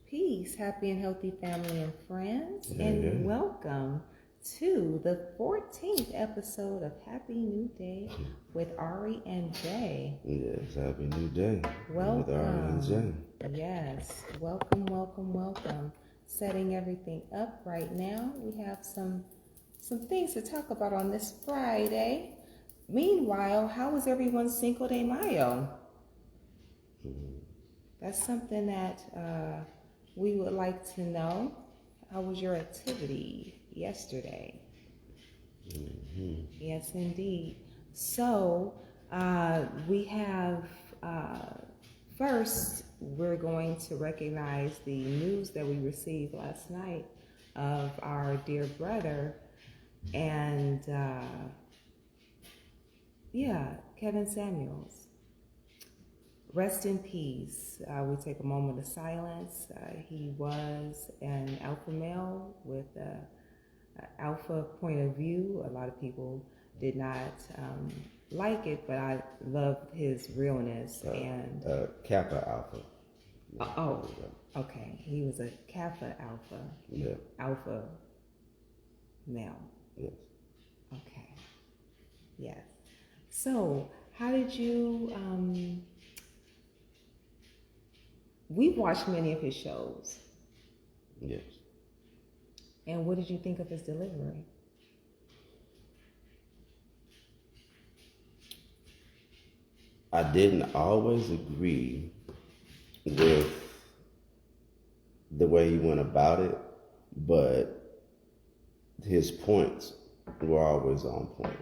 Peace, happy and healthy family and friends, Yeah, and yeah. welcome to the 14th episode of Happy New Day with Ari and J. Yes, happy new day. Welcome. With Ari and J. Yes, welcome. Setting everything up right now. We have some things to talk about on this Friday. Meanwhile, how was everyone's Cinco de Mayo? That's something that we would like to know. How was your activity yesterday? Yes, indeed. So we have, first, we're going to recognize the news that we received last night of our dear brother and, Kevin Samuels. Rest in peace. We take a moment of silence. He was an alpha male with an alpha point of view. A lot of people did not like it, but I loved his realness. And Kappa Alpha. Okay. He was a Kappa Alpha. Yeah. Alpha male. Yes. Okay. Yes. So, how did you? We've watched many of his shows. Yes. And what did you think of his delivery? I didn't always agree with the way he went about it, but his points were always on point.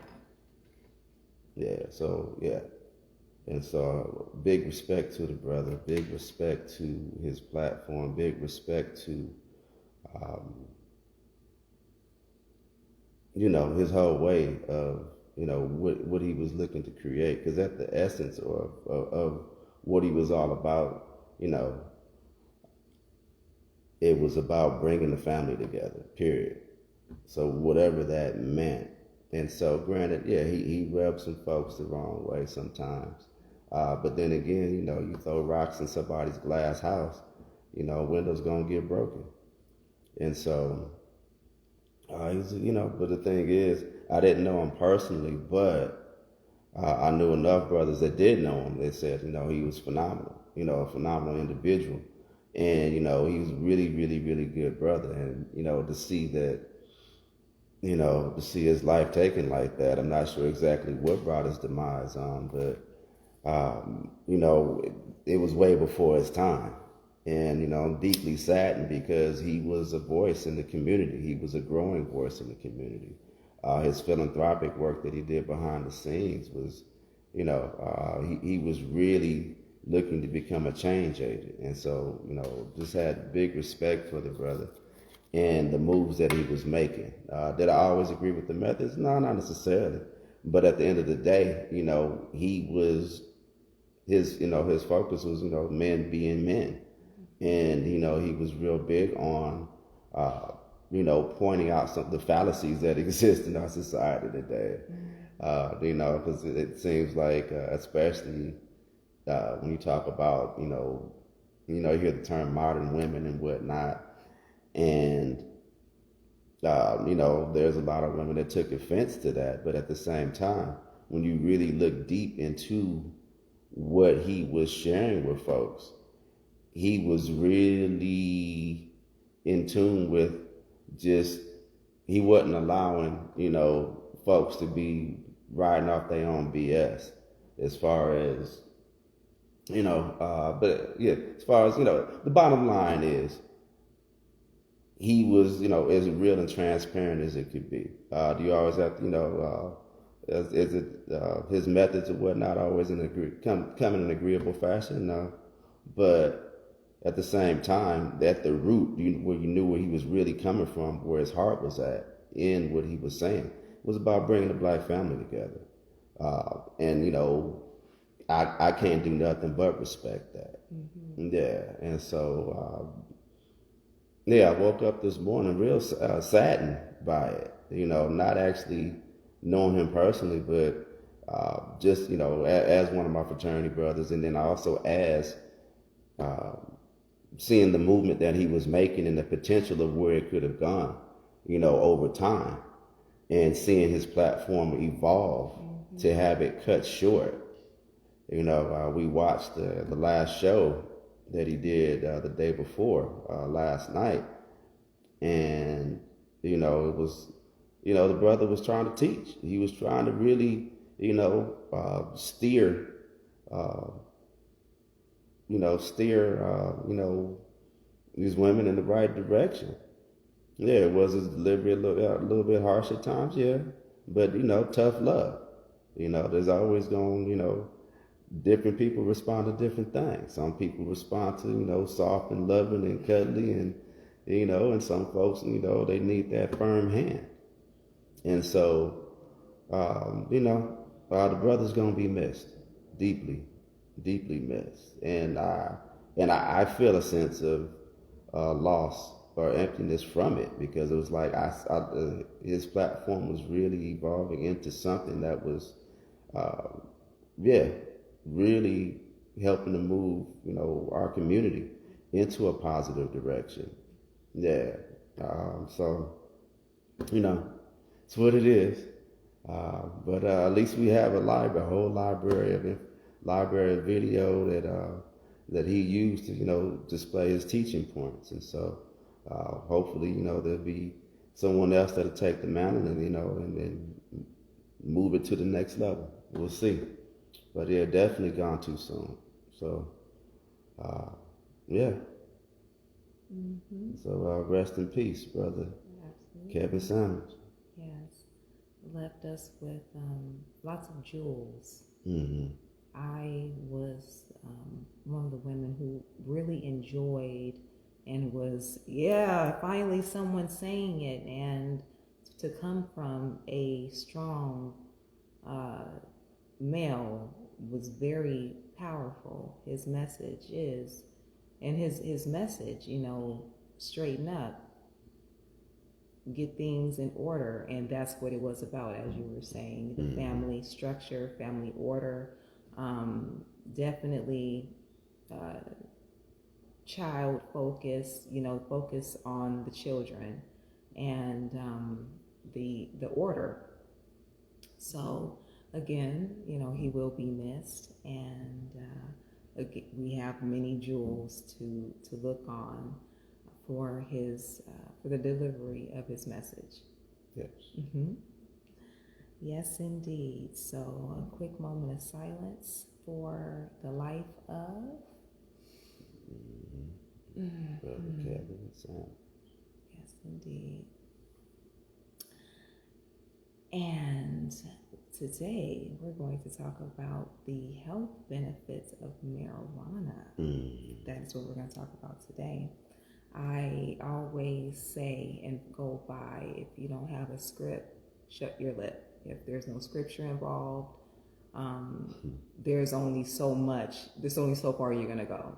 And so big respect to the brother, big respect to his platform, big respect to, his whole way of, what he was looking to create. Because at the essence of what he was all about, it was about bringing the family together, period. So whatever that meant. And so granted, he rubbed some folks the wrong way sometimes. But then again, you throw rocks in somebody's glass house, windows gonna get broken. And so, but the thing is, I didn't know him personally, but I knew enough brothers that did know him. They said, he was phenomenal, a phenomenal individual. And, he was really, really, really good brother. And, to see that, to see his life taken like that, I'm not sure exactly what brought his demise on, but it was way before his time. And, I'm deeply saddened because he was a voice in the community. He was a growing voice in the community. His philanthropic work that he did behind the scenes was, he was really looking to become a change agent. And so, just had big respect for the brother and the moves that he was making. Did I always agree with the methods? No, not necessarily. But at the end of the day, he was, his focus was, men being men. And, he was real big on, pointing out some of the fallacies that exist in our society today. Because it seems like, especially when you talk about, you hear the term modern women and whatnot. And, there's a lot of women that took offense to that. But at the same time, when you really look deep into what he was sharing with folks, he was really in tune with just, he wasn't allowing, folks to be riding off their own BS as far as, as far as, the bottom line is, he was, as real and transparent as it could be. Do you always have to, is it his methods and whatnot always come in an agreeable fashion? No. But at the same time, at the root, where you knew where he was really coming from, where his heart was at, in what he was saying, was about bringing the black family together. And, I can't do nothing but respect that. Mm-hmm. Yeah. And so, I woke up this morning real saddened by it, not actually knowing him personally, but just, as one of my fraternity brothers, and then also as seeing the movement that he was making and the potential of where it could have gone, over time, and seeing his platform evolve to have it cut short. We watched the last show that he did the day before last night, and it was, the brother was trying to teach. He was trying to really, steer, these women in the right direction. Yeah, it was his delivery a little bit harsh at times, yeah, but tough love. There's always going, different people respond to different things. Some people respond to, soft and loving and cuddly, and some folks, they need that firm hand. And so, the brother's gonna be missed, deeply, deeply missed. And I feel a sense of loss or emptiness from it, because it was like his platform was really evolving into something that was, really helping to move, our community into a positive direction. Yeah. So, it's what it is. But at least we have a whole library of video that he used to, display his teaching points. And so, hopefully, there'll be someone else that'll take the mantle and move it to the next level. We'll see. But yeah, definitely gone too soon. So, yeah. Mm-hmm. So rest in peace, brother. Absolutely. Kevin Samuels. Yes. Left us with lots of jewels. Mm-hmm. I was one of the women who really enjoyed and was, finally someone saying it, and to come from a strong male was very powerful. His message is, and his message, straighten up, get things in order. And that's what it was about, as you were saying, the family structure, family order, definitely child focus, focus on the children and the order. So again, he will be missed, and again, we have many jewels to look on for his for the delivery of his message. Yes. Mm-hmm. Yes, indeed. So a quick moment of silence for the life of Brother Kevin Samuels. Yes, indeed. And today we're going to talk about the health benefits of marijuana. That is what we're going to talk about today. I always say and go by, if you don't have a script, shut your lip. If there's no scripture involved, there's only so far you're going to go.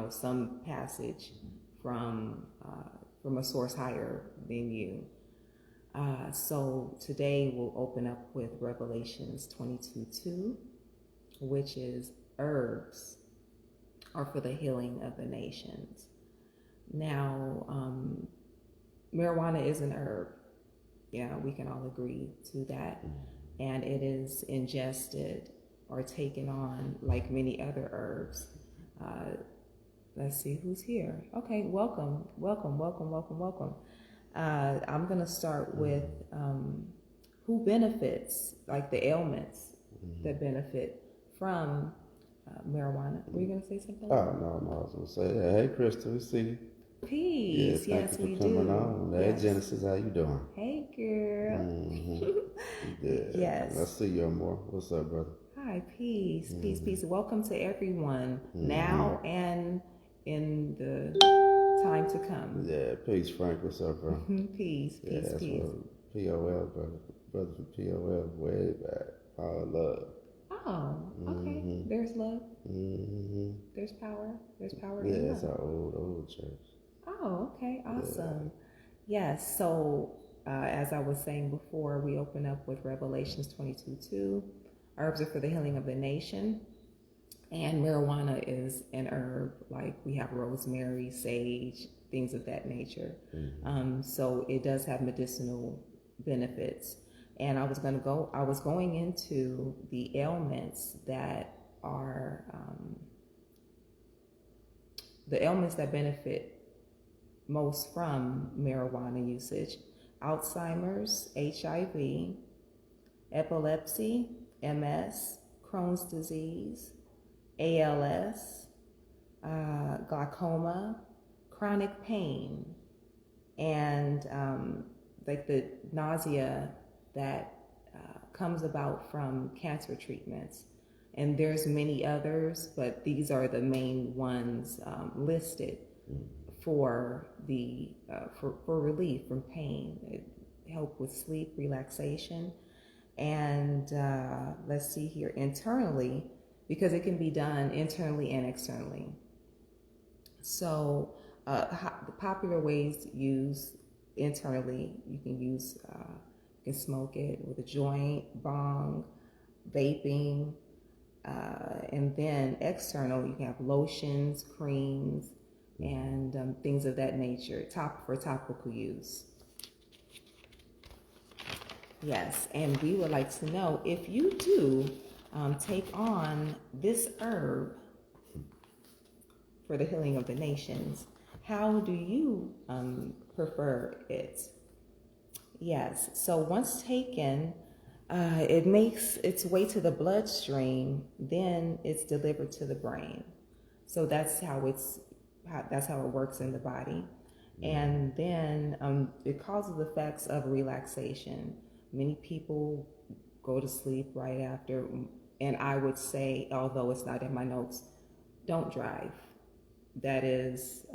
Some passage from a source higher than you. So today we'll open up with Revelations 22:2, which is herbs are for the healing of the nations. Now, marijuana is an herb. Yeah, we can all agree to that. And it is ingested or taken on like many other herbs. Let's see who's here. Okay, welcome. I'm going to start with who benefits, like the ailments that benefit from marijuana. Were you going to say something? Oh, no, I was going to say, hey, Crystal, we see you. Peace. Yeah, yes, thank you we for coming do. on. Hey, Yes. Genesis, how you doing? Hey, girl. Yeah. Yes. I see you more. What's up, brother? Hi, peace. Welcome to everyone now and in the time to come. Yeah, peace, Frank. What's up, bro? Peace. POL, brother from POL, way back. All love. Oh, okay. There's love. There's power. There's power. Yeah, it's our old church. Oh, okay. Awesome. Yes. So, as I was saying before, we open up with Revelations 22:2. Herbs are for the healing of the nation. And marijuana is an herb, like we have rosemary, sage, things of that nature. So it does have medicinal benefits. And I was going into the ailments that are, the ailments that benefit most from marijuana usage: Alzheimer's, HIV, epilepsy, MS, Crohn's disease, ALS, glaucoma, chronic pain, and like the nausea that comes about from cancer treatments. And there's many others, but these are the main ones listed for the for relief from pain. It help with sleep, relaxation, and let's see here, internally, because it can be done internally and externally. So the popular ways used internally, you can smoke it with a joint, bong, vaping, and then external, you can have lotions, creams, and things of that nature, for topical use. Yes, and we would like to know, if you do take on this herb for the healing of the nations, how do you prefer it? Yes, so once taken, it makes its way to the bloodstream, then it's delivered to the brain. So that's how it works in the body. And then it causes effects of relaxation. Many people go to sleep right after, and I would say, although it's not in my notes, don't drive. That is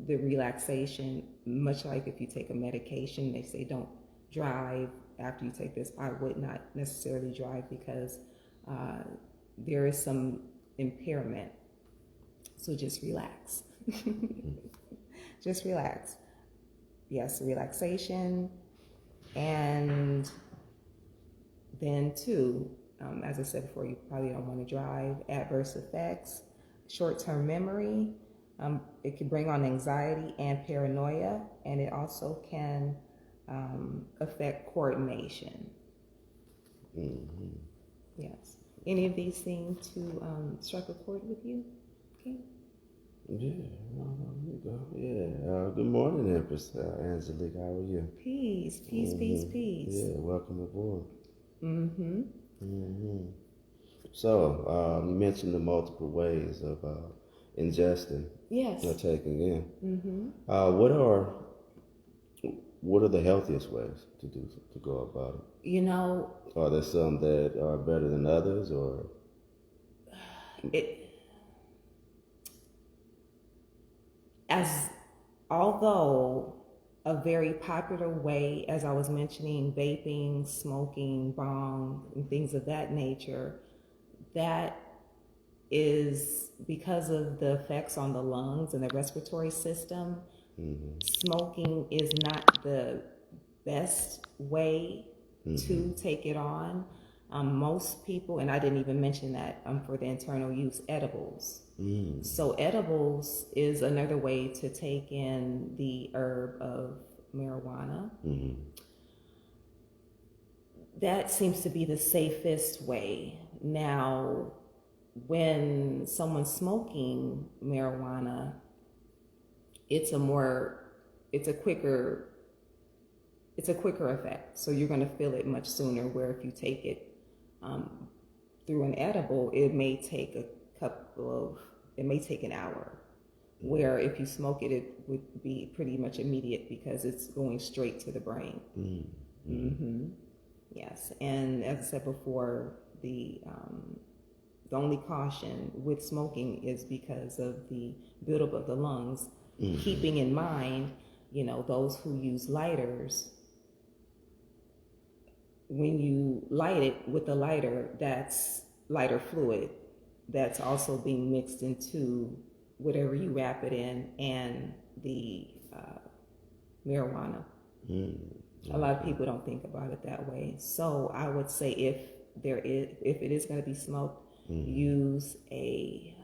the relaxation, much like if you take a medication, they say don't drive after you take this. I would not necessarily drive because there is some impairment. So just relax. Just relax. Yes, relaxation. And then too, as I said before, you probably don't want to drive. Adverse effects: short-term memory. It can bring on anxiety and paranoia, and it also can affect coordination. Yes. Any of these seem to strike a chord with you? Okay. Yeah, here you go. Yeah. Good morning, Empress Angelique. How are you? Peace, peace, peace, peace. Yeah, welcome aboard. Mm-hmm. So, you mentioned the multiple ways of ingesting Yes. or taking in. Mm-hmm. What are the healthiest ways to go about it? You know, Are there some that are better than others, or although a very popular way, as I was mentioning, vaping, smoking, bong, and things of that nature, that is because of the effects on the lungs and the respiratory system. Smoking is not the best way to take it on. Most people, and I didn't even mention that for the internal use, edibles. So edibles is another way to take in the herb of marijuana. That seems to be the safest way. Now, when someone's smoking marijuana, it's a quicker effect. So you're going to feel it much sooner, where if you take it through an edible, it may take an hour. Where if you smoke it, it would be pretty much immediate because it's going straight to the brain. Yes, and as I said before, the only caution with smoking is because of the buildup of the lungs. Keeping in mind, those who use lighters, when you light it with the lighter, that's lighter fluid that's also being mixed into whatever you wrap it in and the marijuana. A lot of people don't think about it that way. So I would say if it is going to be smoked, use a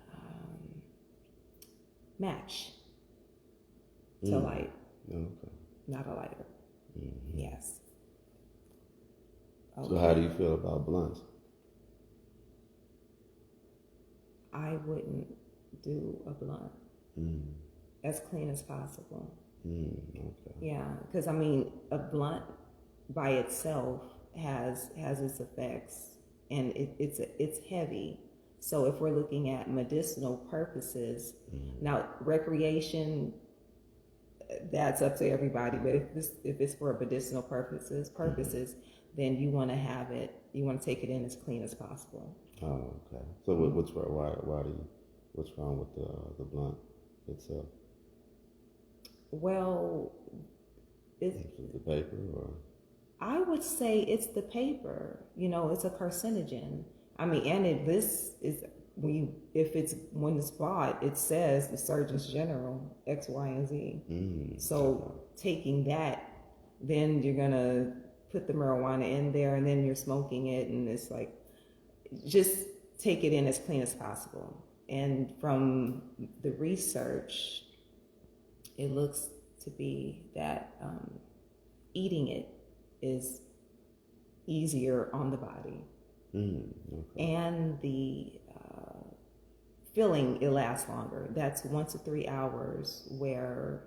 match to light, not a lighter. Yes. So how do you feel about blunts? I wouldn't do a blunt. As clean as possible. Yeah, because I mean, a blunt by itself has its effects, and it's heavy. So if we're looking at medicinal purposes, now recreation, that's up to everybody. But if it's for medicinal purposes, then you want to have it. You want to take it in as clean as possible. Oh, okay. So what's wrong with the blunt itself? Well, Is it the paper, or? I would say it's the paper. It's a carcinogen. I mean, and this is when it's bought, it says the Surgeon's General X, Y, and Z. So taking that, then you're gonna put the marijuana in there, and then you're smoking it, and it's like, just take it in as clean as possible. And from the research, it looks to be that eating it is easier on the body. And the feeling, it lasts longer. That's 1 to 3 hours, where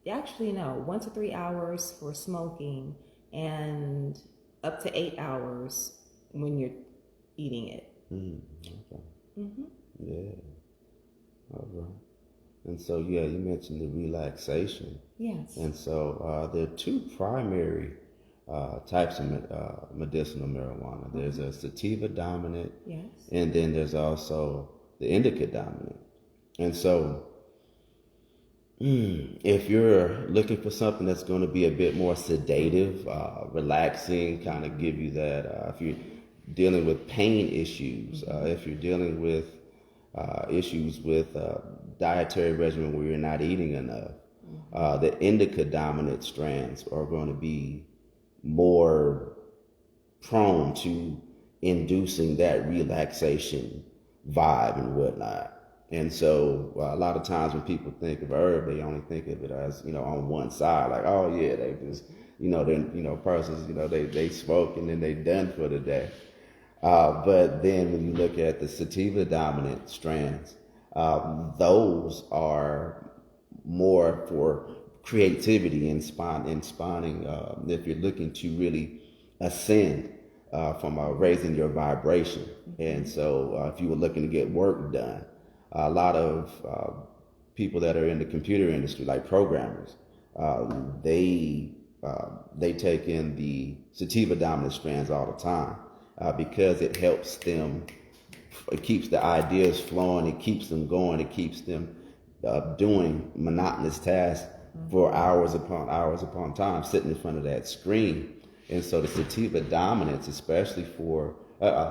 actually no, 1 to 3 hours for smoking, and up to 8 hours when you're eating it. Yeah. All right. And so, you mentioned the relaxation. Yes. And so there are two primary types of medicinal marijuana. There's a sativa dominant, Yes. and then there's also the indica dominant. And so if you're looking for something that's going to be a bit more sedative, relaxing, kind of give you that, if you're dealing with pain issues, if you're dealing with issues with dietary regimen where you're not eating enough, the indica dominant strands are going to be more prone to inducing that relaxation vibe and whatnot. And so a lot of times when people think of herb, they only think of it as, on one side, like, oh yeah, they just, persons, they smoke and then they done for the day. But then when you look at the sativa dominant strands, those are more for creativity and spawning, if you're looking to really ascend from raising your vibration. And so if you were looking to get work done, a lot of people that are in the computer industry, like programmers, they take in the sativa dominant strands all the time because it helps them. It keeps the ideas flowing. It keeps them going. It keeps them doing monotonous tasks for hours upon time, sitting in front of that screen. And so the sativa dominance, especially for,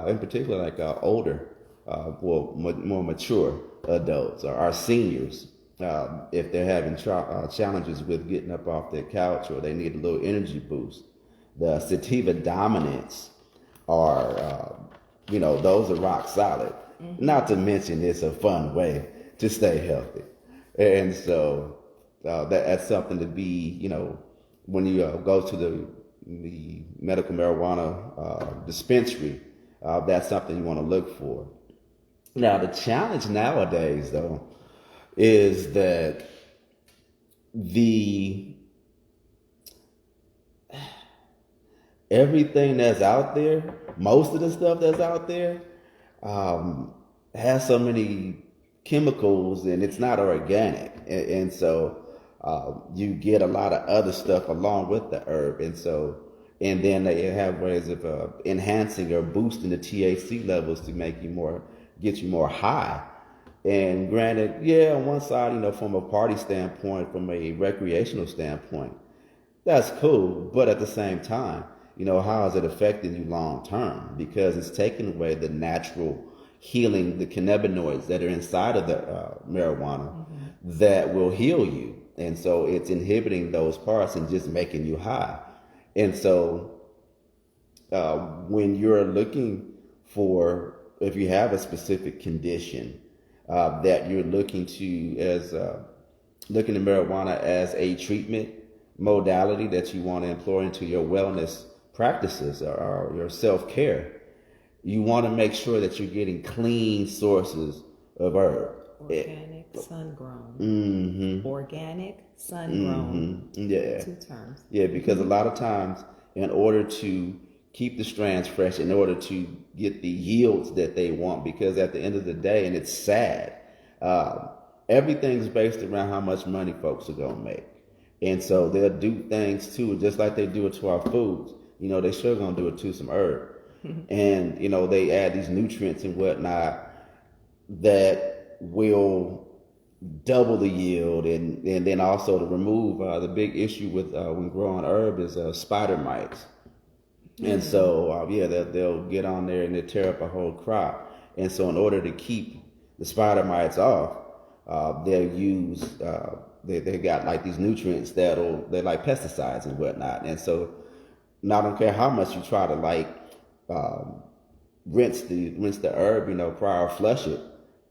in particular, like older, more mature adults or our seniors, if they're having challenges with getting up off their couch or they need a little energy boost, the sativa dominants are, those are rock solid. Not to mention it's a fun way to stay healthy. And so that's something to be, when you go to the medical marijuana dispensary, that's something you want to look for. Now, the challenge nowadays, though, is that everything that's out there, most of the stuff that's out there, has so many chemicals and it's not organic. And so you get a lot of other stuff along with the herb. And then they have ways of enhancing or boosting the THC levels to make get you more high. And granted, on one side, from a party standpoint, from a recreational standpoint, that's cool. But at the same time, how is it affecting you long term? Because it's taking away the natural healing, the cannabinoids that are inside of the marijuana that will heal you. And so it's inhibiting those parts and just making you high. And so when you're looking for if you have a specific condition that you're looking to as looking at marijuana as a treatment modality that you want to employ into your wellness practices or your self-care, you want to make sure that you're getting clean sources of herb. Organic, sun-grown. Organic, sun-grown. Yeah. 2 terms. Yeah, because a lot of times, in order to keep the strands fresh, in order to get the yields that they want, because at the end of the day, and it's sad, everything's based around how much money folks are going to make. And so they'll do things too, just like they do it to our foods. They sure going to do it to some herb. And, they add these nutrients and whatnot that will double the yield, and then also to remove the big issue with when growing herb is spider mites. And so they'll get on there and they tear up a whole crop. And so in order to keep the spider mites off, they'll use they got like these nutrients they're like pesticides and whatnot. And so I don't care how much you try to like rinse the herb, prior to flush it,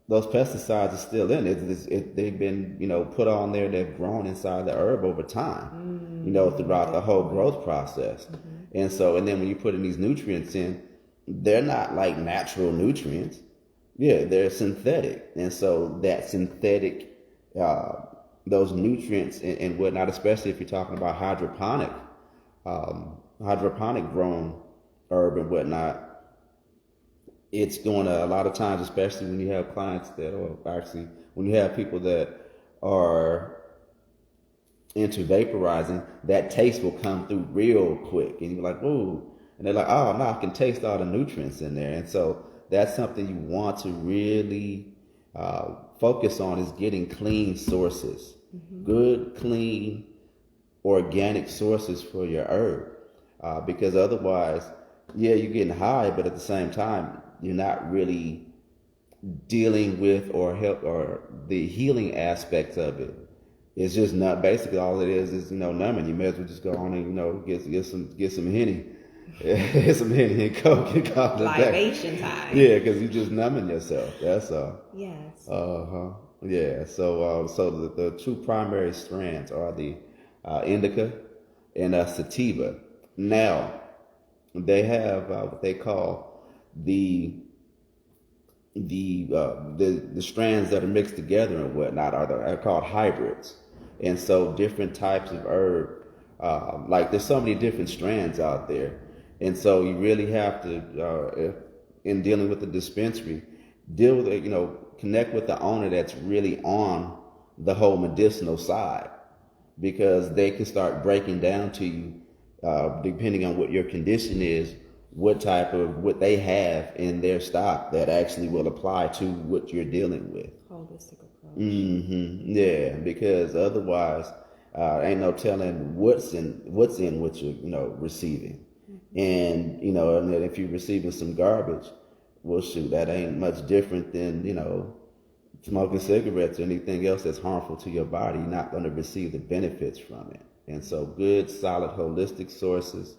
those pesticides are still in it. They've been, put on there. They've grown inside the herb over time, throughout the whole growth process. And so, and then when you put in these nutrients in, they're not like natural nutrients. Yeah, they're synthetic. And so that synthetic, those nutrients and whatnot, especially if you're talking about hydroponic grown herb and whatnot, it's going to, a lot of times, especially when you have clients that, or actually when you have people that are into vaporizing, that taste will come through real quick. And you're like, ooh. And they're like, oh, no, I can taste all the nutrients in there. And so that's something you want to really focus on, is getting clean sources. Good, clean, organic sources for your herb. Because otherwise, yeah, you're getting high, but at the same time, you're not really dealing with or the healing aspects of it. It's just not, basically all it is numbing. You may as well just go on and get some Henny, get some Henny and Coke and call it Libation time. Yeah, because you're just numbing yourself. That's all. Yes. Yeah. So the two primary strands are the indica and sativa. Now they have what they call the strands that are mixed together and whatnot are called hybrids. And so different types of herb, like there's so many different strands out there. And so you really have to, in dealing with the dispensary, deal with connect with the owner that's really on the whole medicinal side, because they can start breaking down to you, depending on what your condition is, what they have in their stock that actually will apply to what you're dealing with. Holistic approach. Yeah, because otherwise, ain't no telling what's in what you're receiving. And and if you're receiving some garbage, well, shoot, that ain't much different than smoking cigarettes or anything else that's harmful to your body. You're not going to receive the benefits from it. And so, good, solid, holistic sources.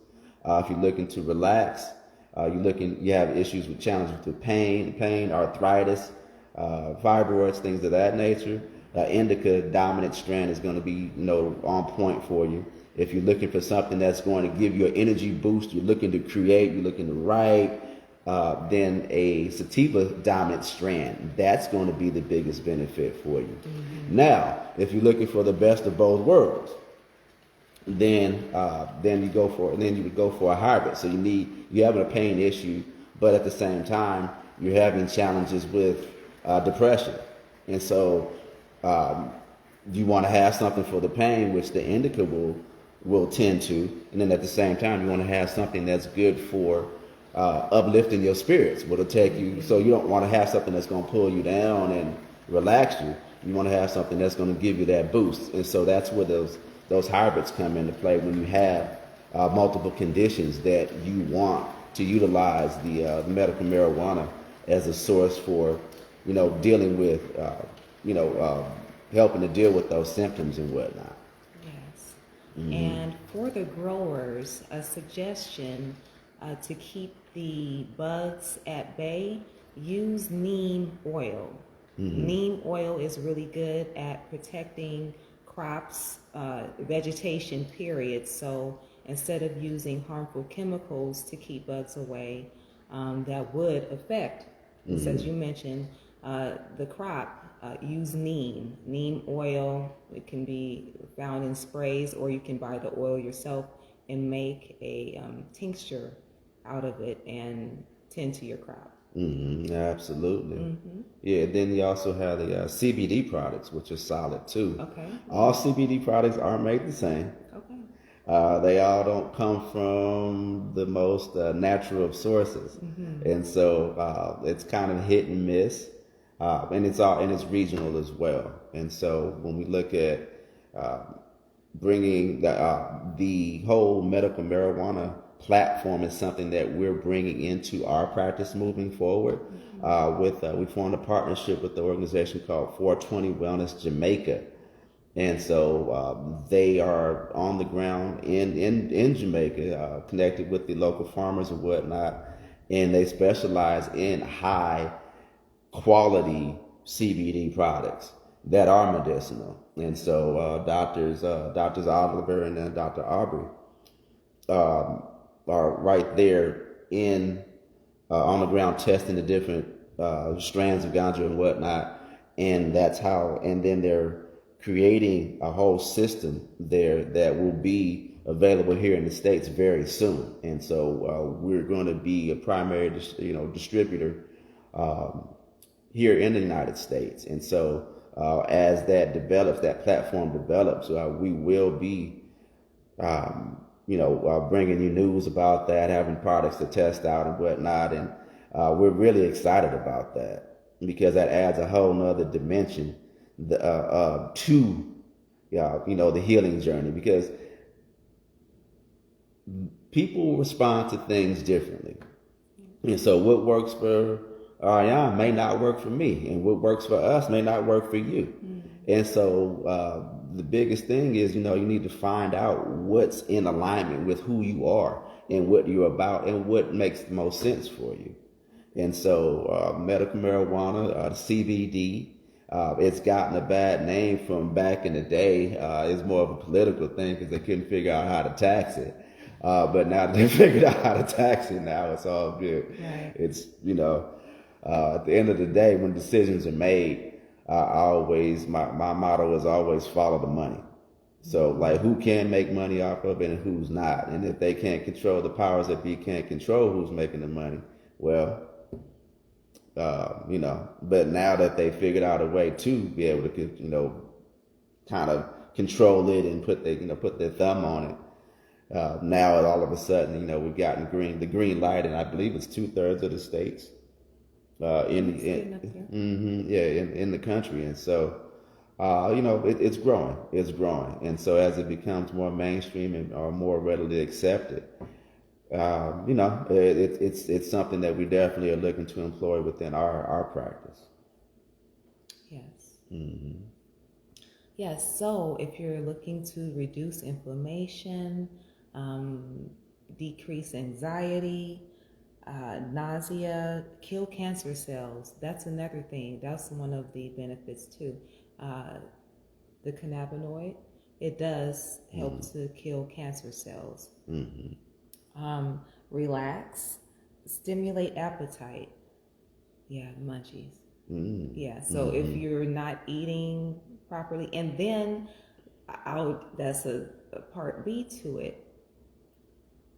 If you're looking to relax, you have issues with challenges with pain, arthritis, fibroids, things of that nature. Indica dominant strand is going to be on point for you. If you're looking for something that's going to give you an energy boost, you're looking to create, you're looking to write, then a sativa dominant strand, that's going to be the biggest benefit for you. Now, if you're looking for the best of both worlds, then you would go for a hybrid. So you're having a pain issue, but at the same time you're having challenges with depression, and so you want to have something for the pain, which the indica will tend to, and then at the same time you want to have something that's good for uplifting your spirits. What'll take you, so you don't want to have something that's going to pull you down and relax you. You want to have something that's going to give you that boost, and so that's where those hybrids come into play, when you have multiple conditions that you want to utilize the medical marijuana as a source for, dealing with, helping to deal with those symptoms and whatnot. Yes. And for the growers, a suggestion to keep the bugs at bay, use neem oil. Neem oil is really good at protecting crops, vegetation, period. So instead of using harmful chemicals to keep bugs away, that would affect, as you mentioned, the crop. Use neem oil. It can be found in sprays, or you can buy the oil yourself and make a tincture out of it and tend to your crop. Absolutely. Yeah, then you also have the CBD products, which are solid too. Okay. All CBD products aren't made the same. Okay. They all don't come from the most natural of sources, and so it's kind of hit and miss, and it's regional as well. And so when we look at bringing the whole medical marijuana platform is something that we're bringing into our practice moving forward. We formed a partnership with the organization called 420 Wellness Jamaica. And so they are on the ground in Jamaica, connected with the local farmers and whatnot, and they specialize in high quality CBD products that are medicinal. And so doctors Oliver and Dr. Aubrey are right there in on the ground testing the different strands of ganja and whatnot, and that's how. And then they're creating a whole system there that will be available here in the States very soon. And so we're going to be a primary, distributor here in the United States. And so as that develops, that platform develops, we will be, bringing you news about that, having products to test out and whatnot. And we're really excited about that because that adds a whole nother dimension to the healing journey, because people respond to things differently. And so what works for Ariane may not work for me, and what works for us may not work for you. And so the biggest thing is, you need to find out what's in alignment with who you are and what you're about and what makes the most sense for you. And so medical marijuana, the CBD, it's gotten a bad name from back in the day. It's more of a political thing because they couldn't figure out how to tax it. But now that they figured out how to tax it, now it's all good. Right. It's, at the end of the day, when decisions are made, my motto is always follow the money. So like, who can make money off of it and who's not? And if they can't control, the powers that be can't control who's making the money, well, but now that they figured out a way to be able to, kind of control it and put their thumb on it. Now all of a sudden, we've gotten the green light, and I believe it's 2/3 of the states in the country. And so, it's growing. And so as it becomes more mainstream and or more readily accepted, it's something that we definitely are looking to employ within our practice. Yes. Yes. So if you're looking to reduce inflammation, decrease anxiety, nausea, kill cancer cells, that's another thing. That's one of the benefits too. The cannabinoid, it does help to kill cancer cells. Relax, stimulate appetite. Yeah, munchies. Yeah, so if you're not eating properly, and then that's a part B to it.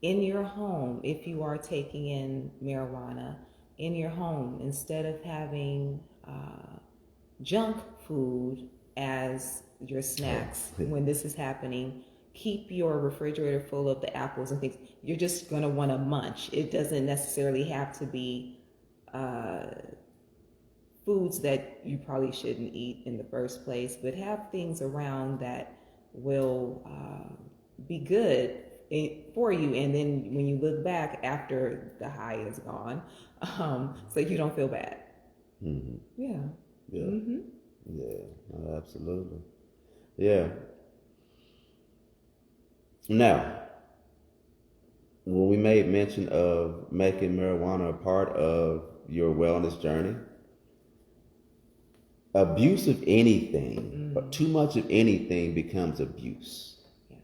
In your home, if you are taking in marijuana in your home, instead of having junk food as your snacks when this is happening, keep your refrigerator full of the apples and things. You're just going to want to munch. It doesn't necessarily have to be foods that you probably shouldn't eat in the first place, but have things around that will be good for you. And then when you look back after the high is gone, so you don't feel bad. Yeah. Yeah, absolutely. Yeah. Now, when we made mention of making marijuana a part of your wellness journey, abuse of anything, too much of anything becomes abuse. Yes.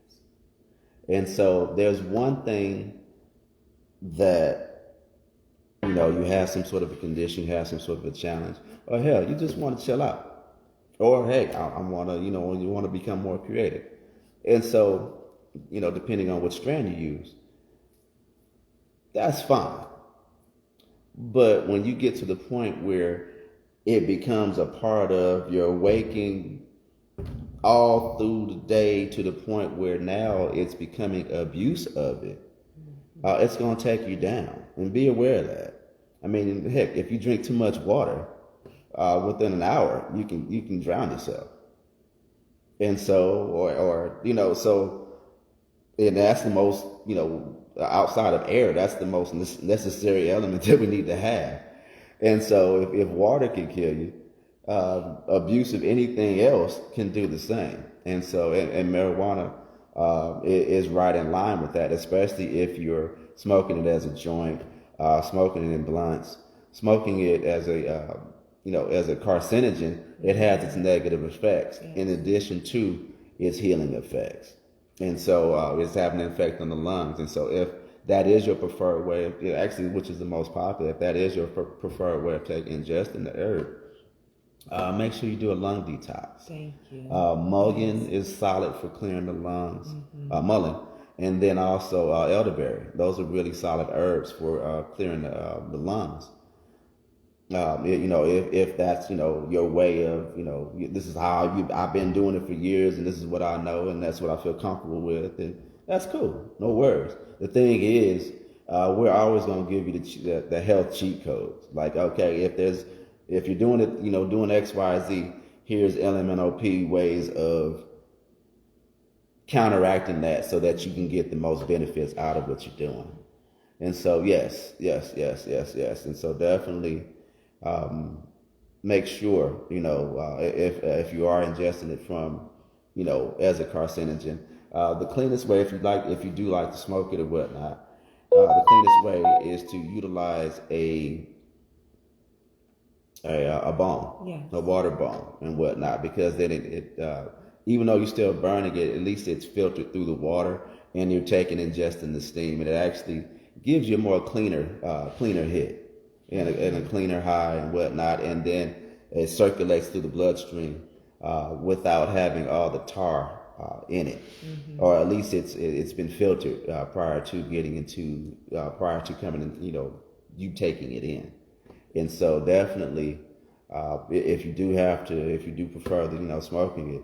And so there's one thing that, you have some sort of a condition, you have some sort of a challenge, or hell, you just want to chill out. Or hey, I want to, you want to become more creative. And so, depending on what strand you use, that's fine. But when you get to the point where it becomes a part of your waking all through the day to the point where now it's becoming abuse of it, it's going to take you down. And be aware of that. I mean, heck, if you drink too much water, within an hour, you can drown yourself. And so, and that's the most, outside of air, that's the most necessary element that we need to have. And so if water can kill you, abuse of anything else can do the same. And so, and marijuana is right in line with that, especially if you're smoking it as a joint, smoking it in blunts, smoking it as as a carcinogen. It has its negative effects in addition to its healing effects. And so it's having an effect on the lungs. And so if that is your preferred way of, actually, which is the most popular, if that is your preferred way of ingesting the herb, make sure you do a lung detox. Thank you. Mullein is solid for clearing the lungs. Mullein. And then also elderberry. Those are really solid herbs for clearing the lungs. If that's, your way of, this is how I've been doing it for years and this is what I know and that's what I feel comfortable with, and that's cool. No worries. The thing is, we're always going to give you the health cheat codes. Like, okay, if you're doing it, doing X, Y, Z, here's LMNOP ways of counteracting that so that you can get the most benefits out of what you're doing. And so, yes. And so definitely, make sure, if you are ingesting it from, as a carcinogen, the cleanest way, if you do like to smoke it or whatnot, the cleanest way is to utilize a bomb, Yes. a water bomb and whatnot, because then it even though you're still burning it, at least it's filtered through the water and you're ingesting the steam, and it actually gives you a more cleaner hit. And a cleaner high and whatnot, and then it circulates through the bloodstream without having all the tar in it, or at least it's been filtered prior to coming in, you taking it in. And so definitely, if you do prefer smoking it,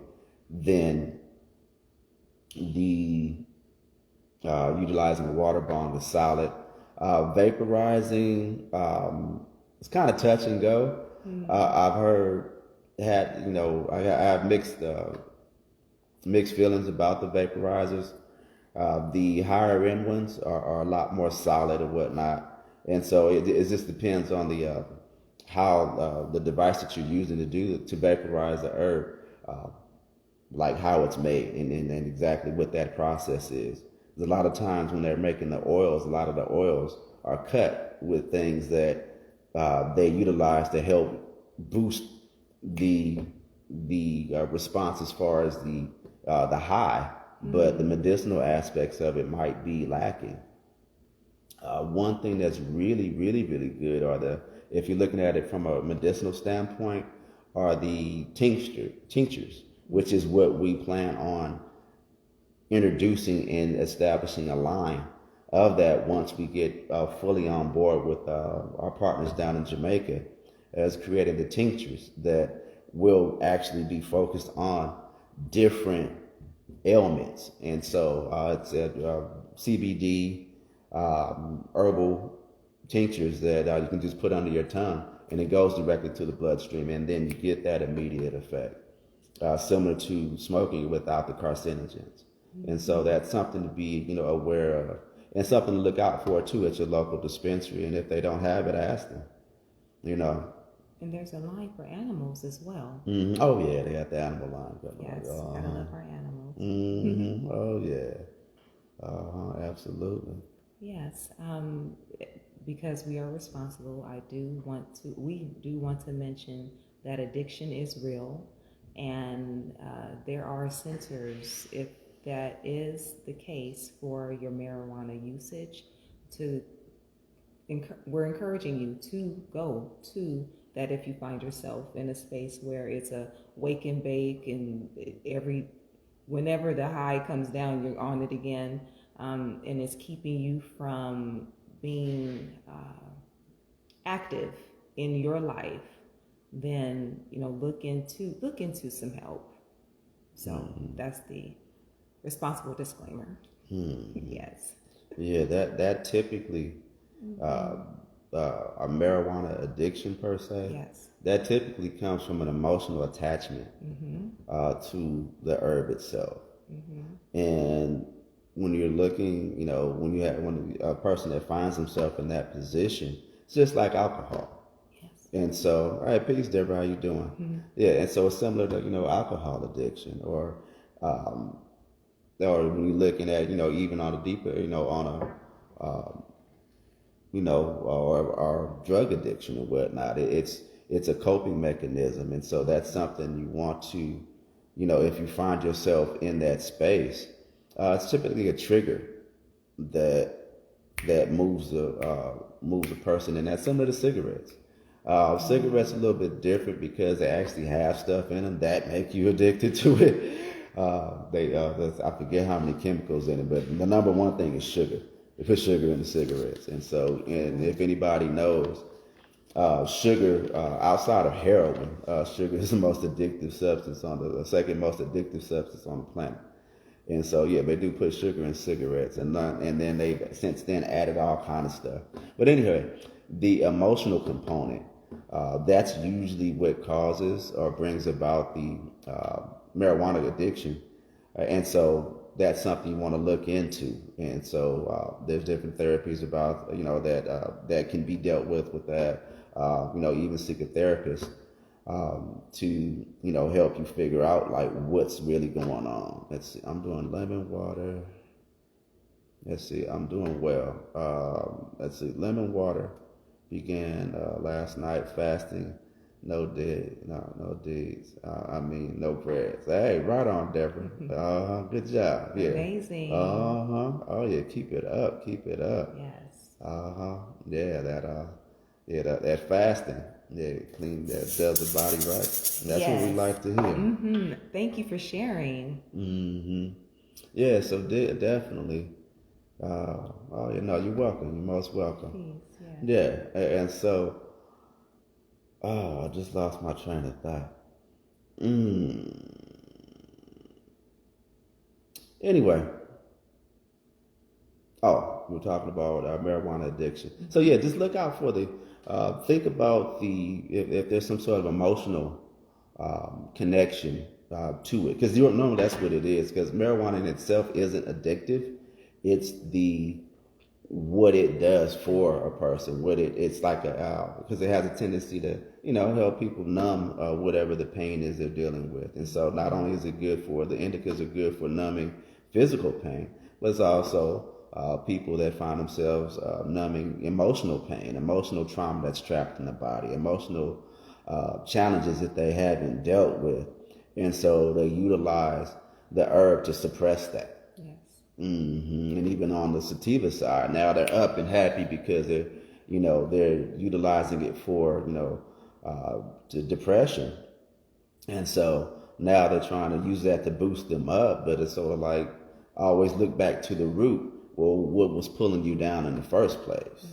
then the utilizing a water bomb is solid. Vaporizing, it's kind of touch and go. I've I have mixed feelings about the vaporizers. The higher end ones are a lot more solid and whatnot, and so it just depends on the how the device that you're using to vaporize the herb, like how it's made and exactly what that process is. A lot of times when they're making the oils, a lot of the oils are cut with things that they utilize to help boost the response as far as the high, but the medicinal aspects of it might be lacking. One thing that's really, really, really good if you're looking at it from a medicinal standpoint, are the tinctures, which is what we plan on introducing and establishing a line of that once we get fully on board with our partners down in Jamaica, as creating the tinctures that will actually be focused on different ailments. And so it's CBD herbal tinctures that you can just put under your tongue, and it goes directly to the bloodstream, and then you get that immediate effect, similar to smoking without the carcinogens. And so that's something to be, aware of, and something to look out for too at your local dispensary. And if they don't have it, ask them. And there's a line for animals as well. Mm-hmm. Oh yeah, they got the animal line. Yes, gotta love our animals. Mm-hmm. Oh yeah. Absolutely. Yes. because we are responsible, we do want to mention that addiction is real, and there are centers, if that is the case for your marijuana usage, to we're encouraging you to go to that if you find yourself in a space where it's a wake and bake, and whenever the high comes down, you're on it again, and it's keeping you from being active in your life, then look into some help. So that's the responsible disclaimer. Yes. Yeah, that typically a marijuana addiction per se. Yes. That typically comes from an emotional attachment to the herb itself. And when you're looking, when a person that finds himself in that position, it's just like alcohol. Yes. And so, all right, peace, Deborah, how you doing? Yeah, and so it's similar to alcohol addiction, or when you're looking at even on a deeper, on a or drug addiction and whatnot. It's a coping mechanism, and so that's something you want to, if you find yourself in that space, it's typically a trigger that moves a person, and that's similar to cigarettes. Cigarettes are a little bit different because they actually have stuff in them that make you addicted to it. I forget how many chemicals in it, but the number one thing is sugar. They put sugar in the cigarettes, and if anybody knows, sugar outside of heroin, sugar is the most addictive substance the second most addictive substance on the planet. And so, yeah, they do put sugar in cigarettes, and then they've since then added all kind of stuff. But anyway, the emotional component, that's usually what causes or brings about the marijuana addiction. And so that's something you want to look into. And so there's different therapies about, that can be dealt with that, even seek a therapist to, help you figure out like what's really going on. Let's see, I'm doing lemon water. Let's see, I'm doing well. Let's see, lemon water began last night, fasting. No deeds. No prayers. Hey, right on, Deborah. Good job. Yeah. Amazing. Oh yeah, keep it up. Yes. Yeah, that fasting. Yeah, clean, that does the body right. That's what we like to hear. Thank you for sharing. Yeah, so definitely. You're welcome. You're most welcome. Peace, yeah, and so. I just lost my train of thought. Anyway. We're talking about marijuana addiction. So yeah, just look out for think about if there's some sort of emotional connection to it. Because normally that's what it is. Because marijuana in itself isn't addictive. It's what it does for a person, it's like because it has a tendency to help people numb whatever the pain is they're dealing with. And so not only is it good for the indicas are good for numbing physical pain, but it's also people that find themselves numbing emotional pain, emotional trauma that's trapped in the body, emotional challenges that they haven't dealt with, and so they utilize the herb to suppress that. And even on the sativa side, now they're up and happy because they're utilizing it for to depression, and so now they're trying to use that to boost them up. But it's sort of like always look back to the root. Well, what was pulling you down in the first place?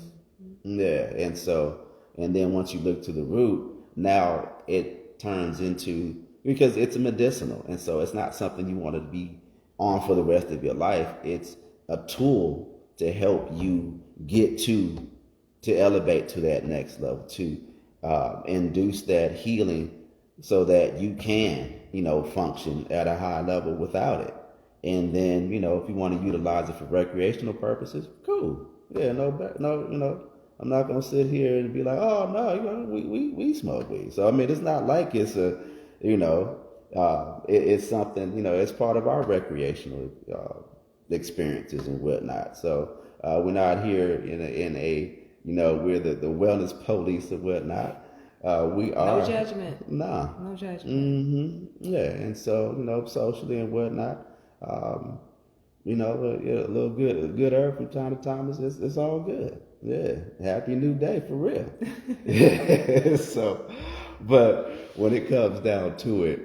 Yeah, and then once you look to the root, now it turns into, because it's medicinal, and so it's not something you want to be on for the rest of your life. It's a tool to help you get to elevate to that next level, to induce that healing so that you can, function at a high level without it. And then, if you want to utilize it for recreational purposes, cool. Yeah, I'm not going to sit here and be like, oh no, we smoke weed. So, I mean, it's not like it's it's something, it's part of our recreational experiences and whatnot. So we're not here in a we're the wellness police or whatnot. We are No judgment. nah. No judgment. Yeah, and so socially and whatnot. A little good herb from time to time it's all good. Yeah, happy new day for real. So, but when it comes down to it,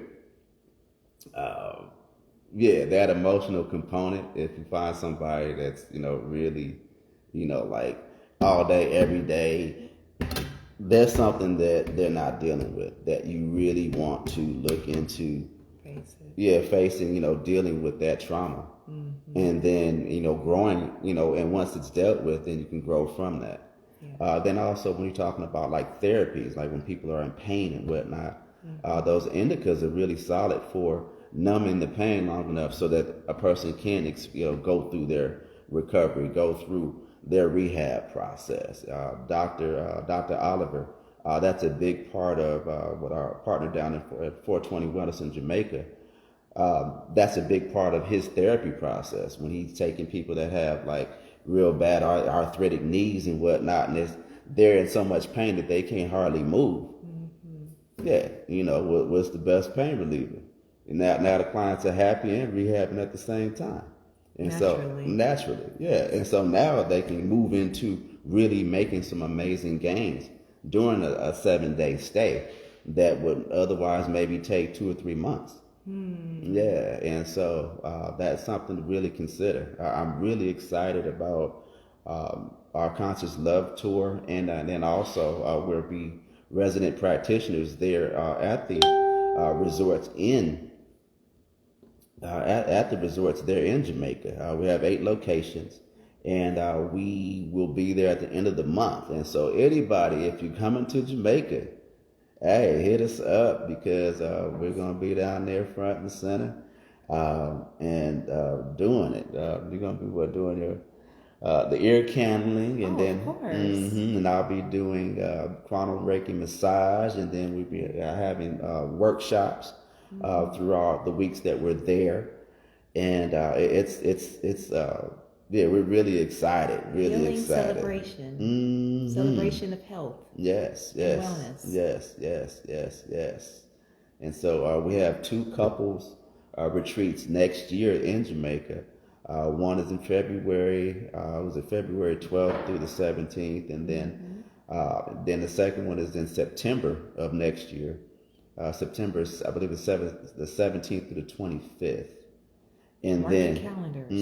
yeah, that emotional component. If you find somebody that's really, like all day every day, there's something that they're not dealing with that you really want to look into. Face it. Yeah, facing, dealing with that trauma. And then, growing, and once it's dealt with, then you can grow from that. Yeah. Then also when you're talking about like therapies, like when people are in pain and whatnot, those indicas are really solid for numbing the pain long enough so that a person can, go through their recovery, go through their rehab process. Dr. Oliver, that's a big part of what our partner down at 420 Wellness in Jamaica. That's a big part of his therapy process when he's taking people that have like real bad arthritic knees and whatnot, and they're in so much pain that they can't hardly move. Yeah, what's the best pain reliever? And now the clients are happy and rehabbing at the same time. And naturally, yeah. And so now they can move into really making some amazing gains during a 7-day stay that would otherwise maybe take 2 or 3 months. Yeah, and so that's something to really consider. I'm really excited about our Conscious Love Tour, and then also we'll be resident practitioners there at the resorts at the resorts there in Jamaica. We have 8 locations, and we will be there at the end of the month. And so anybody, if you're coming to Jamaica, hey, hit us up because we're going to be down there front and center and doing it. You're going to be doing your the ear candling, and then of course. And I'll be doing quantum Reiki massage, and then we'll be having workshops throughout the weeks that we're there, and yeah, we're really excited. Really Healing excited. Celebration. Celebration of health. Yes. And wellness. Yes. And so we have 2 couples retreats next year in Jamaica. One is in February. Was it February 12th through the 17th, and then the second one is in September of next year. September, I believe, the 17th through the 25th. And Mark then the calendars.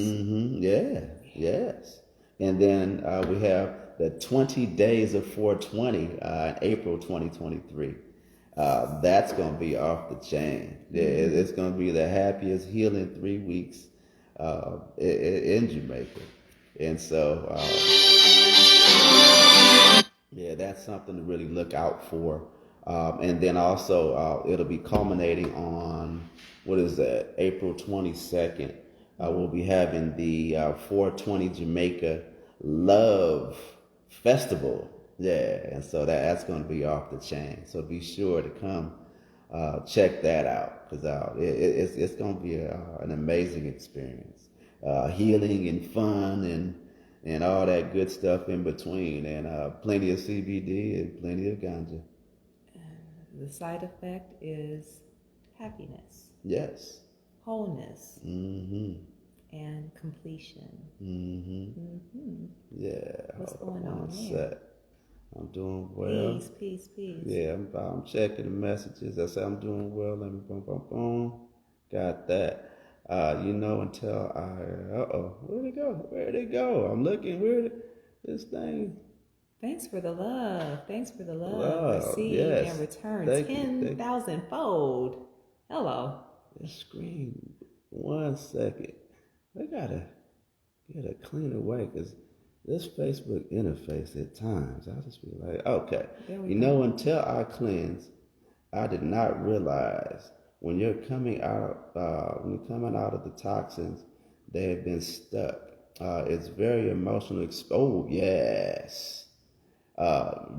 Yes. And then we have the 20 days of 420 in April 2023. That's going to be off the chain. It's going to be the happiest healing 3 weeks in Jamaica. And so, yeah, that's something to really look out for. And then also, it'll be culminating on, what is that, April 22nd. We'll be having the 420 Jamaica Love Festival. Yeah, and so that's going to be off the chain. So be sure to come check that out, because it's going to be an amazing experience. Healing and fun and all that good stuff in between, and plenty of CBD and plenty of ganja. The side effect is happiness. Yes. Wholeness. And completion. Yeah. What's going on here? I'm doing well. Peace. Yeah, I'm checking the messages. I say I'm doing well. Let me boom. Got that. Until where'd it go? I'm looking. This thing. Thanks for the love. Love, Receive yes. and return 10,000-fold. Hello. The screen. 1 second. I gotta get a cleaner way, because this Facebook interface at times, I'll just be like, okay. Until I cleanse, I did not realize when you're coming out, of the toxins, they have been stuck. It's very emotional. Yes.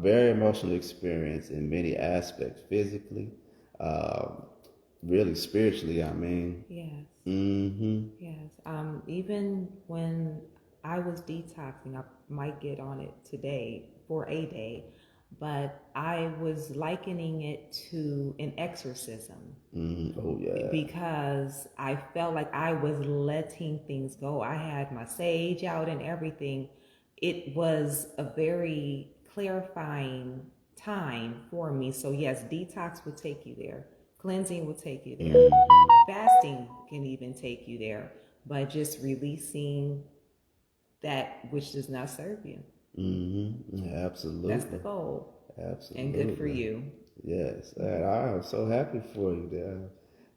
Very emotional experience in many aspects, physically, really spiritually, I mean. Yes. Yes. Even when I was detoxing, I might get on it today for a day, but I was likening it to an exorcism. Oh yeah. Because I felt like I was letting things go. I had my sage out and everything. It was a very clarifying time for me. So yes, detox will take you there. Cleansing will take you there. Fasting can even take you there. But just releasing that which does not serve you. Absolutely. That's the goal. Absolutely. And good for you. Yes. And I am so happy for you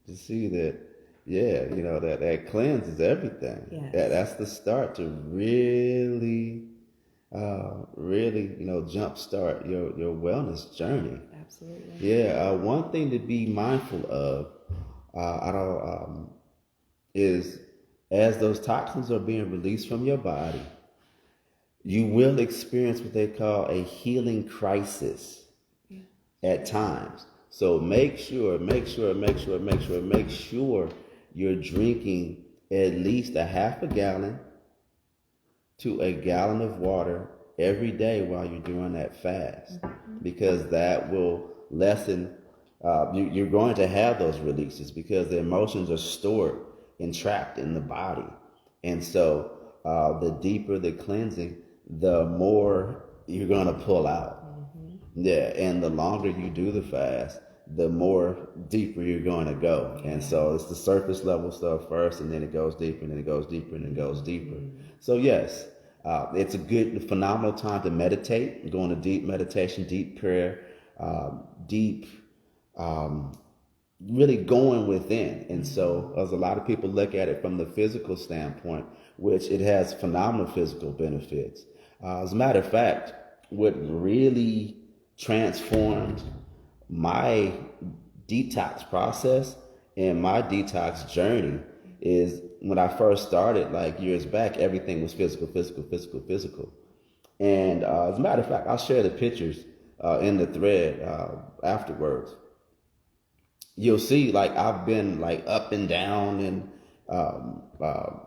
to see that, yeah, that cleanses everything. Yes. That's the start to really, jumpstart your wellness journey. Absolutely. Yeah. One thing to be mindful of, I don't, is as those toxins are being released from your body, you will experience what they call a healing crisis at times. So make sure you're drinking at least a half a gallon to a gallon of water every day while you're doing that fast, because that will lessen. You're going to have those releases because the emotions are stored and trapped in the body, and so the deeper the cleansing, the more you're going to pull out. Yeah, and the longer you do the fast, the more deeper you're going to go. And so it's the surface level stuff first, and then it goes deeper, and then it goes deeper, and then it goes deeper. So yes, it's a good, phenomenal time to meditate, go into deep meditation, deep prayer, deep, really going within. And so as a lot of people look at it from the physical standpoint, which it has phenomenal physical benefits. As a matter of fact, what really transformed my detox process and my detox journey is when I first started, like years back, everything was physical. And as a matter of fact, I'll share the pictures in the thread afterwards. You'll see, like, I've been like up and down and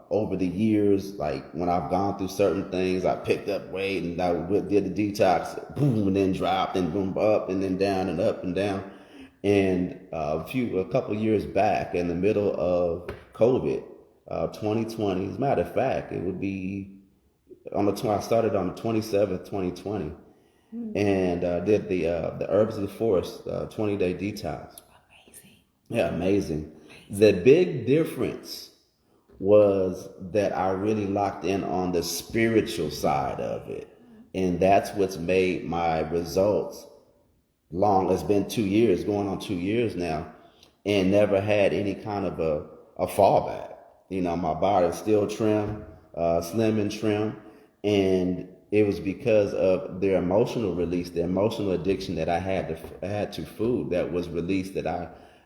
over the years, like when I've gone through certain things, I picked up weight and I did the detox, boom, and then dropped and boom, up and then down and up and down. And a couple years back, in the middle of COVID, 2020, as a matter of fact, it would be I started on the 27th, 2020, and did the Herbs of the Forest 20-day detox. Amazing. Yeah, amazing. The big difference was that I really locked in on the spiritual side of it. And that's what's made my results long. It's been 2 years, going on 2 years now, and never had any kind of a fallback. My body's still trim, slim and trim. And it was because of the emotional release, the emotional addiction that I had to food that was released, that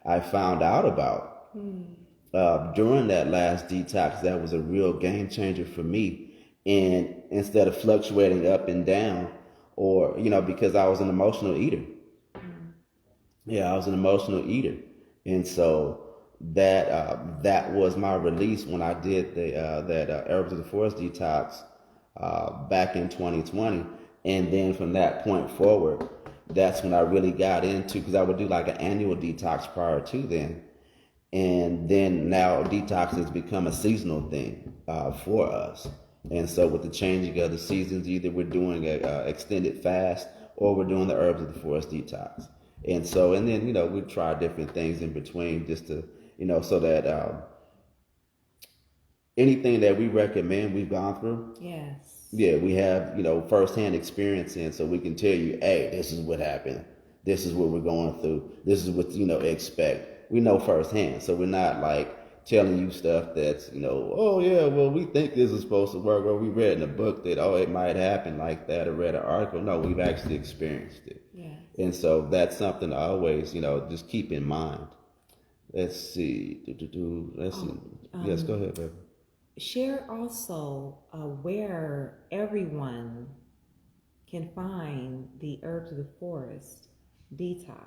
I found out about. During that last detox. That was a real game changer for me. And instead of fluctuating up and down, or, because I was an emotional eater. Yeah, I was an emotional eater. And so that was my release when I did that Herbs of the Forest detox back in 2020. And then from that point forward, that's when I really got into, because I would do like an annual detox prior to then. And then now detox has become a seasonal thing for us. And so with the changing of the seasons, either we're doing an extended fast or we're doing the Herbs of the Forest detox. And so, and then, we try different things in between just to, so that anything that we recommend, we've gone through. Yes. Yeah, we have, firsthand experience in, so we can tell you, hey, this is what happened. This is what we're going through. This is what, expect. We know firsthand, so we're not like telling you stuff that's, oh yeah, well, we think this is supposed to work, or we read in a book that, oh, it might happen like that, or read an article. No, we've actually experienced it. Yes. And so that's something I always, just keep in mind. Let's see. Let's see. Yes, go ahead, baby. Share also where everyone can find the Herbs of the Forest detox.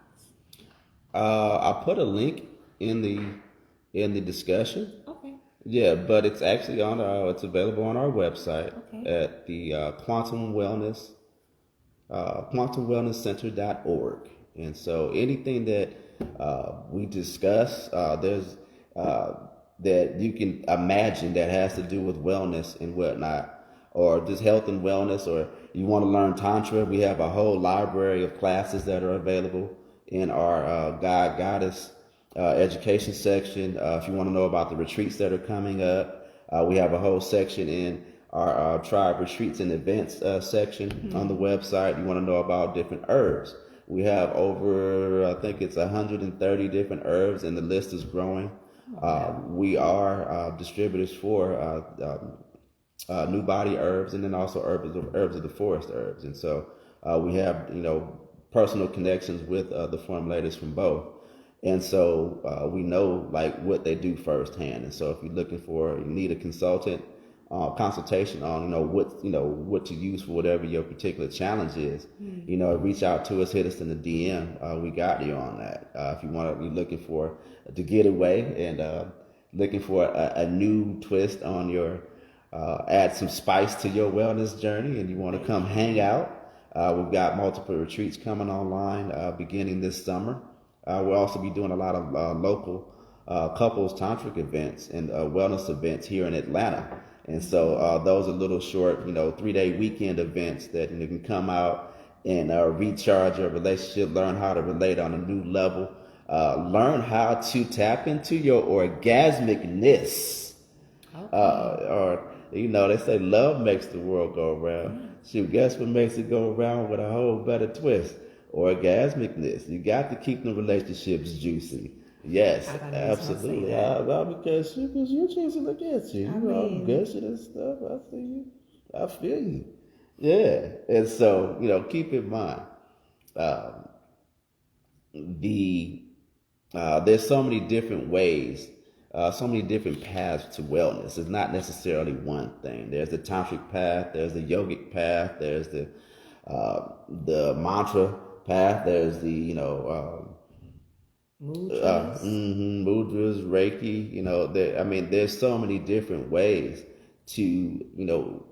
I put a link in the discussion. Okay. Yeah, but it's actually it's available on our website Okay. at the Quantum Wellness quantumwellnesscenter.org. And so anything that we discuss, there's that you can imagine that has to do with wellness and whatnot, or just health and wellness, or you want to learn Tantra, we have a whole library of classes that are available in our Goddess education section. If you want to know about the retreats that are coming up, we have a whole section in our tribe retreats and events section on the website. You want to know about different herbs. We have over, I think it's 130 different herbs, and the list is growing. We are distributors for New Body Herbs, and then also herbs of the forest herbs. And so we have, personal connections with the formulators from both. And so we know like what they do firsthand. And so if you're looking for, you need a consultation on, what to use for whatever your particular challenge is, reach out to us, hit us in the DM. We got you on that. If you want to be looking for to get away and looking for a new twist on your, add some spice to your wellness journey, and you want to come hang out, we've got multiple retreats coming online beginning this summer. We'll also be doing a lot of local couples tantric events and wellness events here in Atlanta. And so those are little short, 3-day weekend events that you can come out and recharge your relationship, learn how to relate on a new level, learn how to tap into your orgasmicness. Or they say love makes the world go around. Shoot, guess what makes it go around with a whole better twist? Orgasmicness. You got to keep the relationships juicy. Yes, absolutely. Because you're chasing the guess you. I'm gushing and stuff. I see you. I feel you. Yeah. And so, keep in mind, there's so many different ways, so many different paths to wellness. It's not necessarily one thing. There's the tantric path, there's the yogic path, there's the mantra path, there's the mudras, Reiki. There's so many different ways to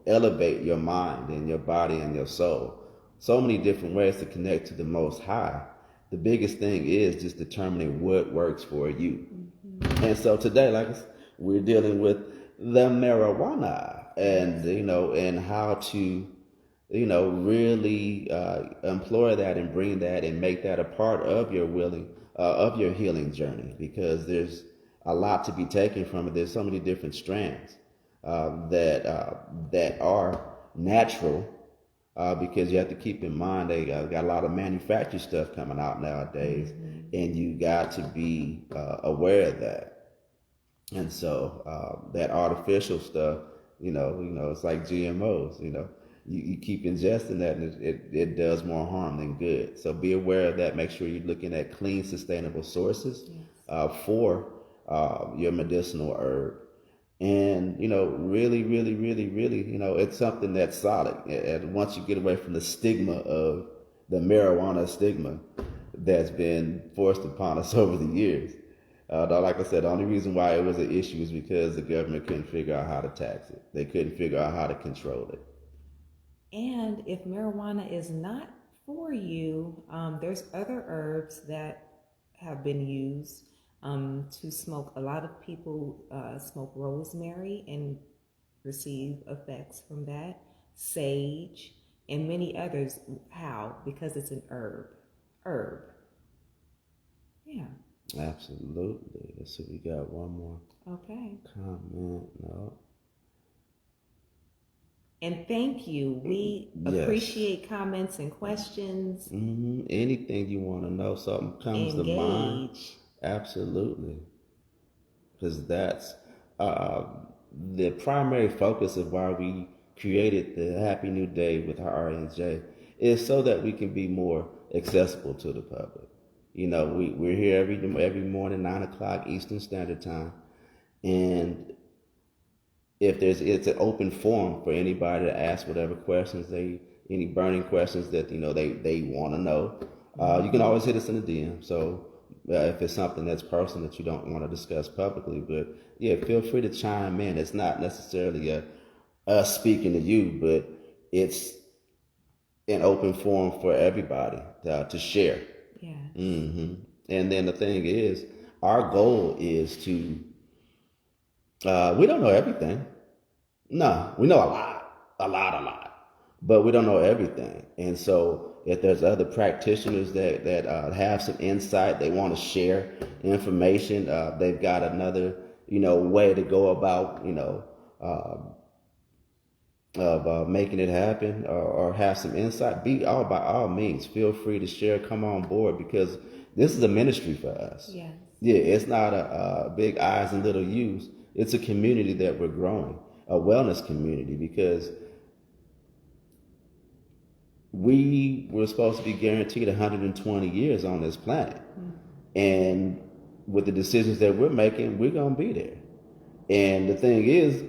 elevate your mind and your body and your soul. So many different ways to connect to the Most High. The biggest thing is just determining what works for you. And so today, we're dealing with the marijuana, and and how to really employ that and bring that and make that a part of your healing journey, because there's a lot to be taken from it. There's so many different strands that are natural, because you have to keep in mind they got a lot of manufactured stuff coming out nowadays, and you got to be aware of that. And so that artificial stuff, it's like GMOs. You keep ingesting that, and it does more harm than good. So be aware of that. Make sure you're looking at clean, sustainable sources for your medicinal herb. And, really, really, really, really, it's something that's solid. And once you get away from the stigma of the marijuana stigma that's been forced upon us over the years. Like I said, the only reason why it was an issue is because the government couldn't figure out how to tax it. They couldn't figure out how to control it. And if marijuana is not for you, there's other herbs that have been used to smoke. A lot of people smoke rosemary and receive effects from that. Sage and many others. How? Because it's an herb. Yeah. Absolutely. Let's see, we got one more. Okay. Comment. No. And thank you. We appreciate comments and questions. Anything you want to know, something comes to mind. Absolutely. Because that's the primary focus of why we created the Happy New Day with Ari J is so that we can be more accessible to the public. We're here every morning, 9:00 Eastern Standard Time, and it's an open forum for anybody to ask whatever questions any burning questions that they want to know. You can always hit us in the DM. So if it's something that's personal that you don't want to discuss publicly, but yeah, feel free to chime in. It's not necessarily us speaking to you, but it's an open forum for everybody to share. Yeah. And then the thing is, our goal is to, we don't know everything. No, we know a lot, but we don't know everything. And so if there's other practitioners that have some insight, they want to share information, they've got another, way to go about, of making it happen, or have some insight, by all means, feel free to share, come on board, because this is a ministry for us. Yes. Yeah, it's not a big I's and little U's. It's a community that we're growing, a wellness community, because we were supposed to be guaranteed 120 years on this planet. And with the decisions that we're making, we're going to be there. And the thing is,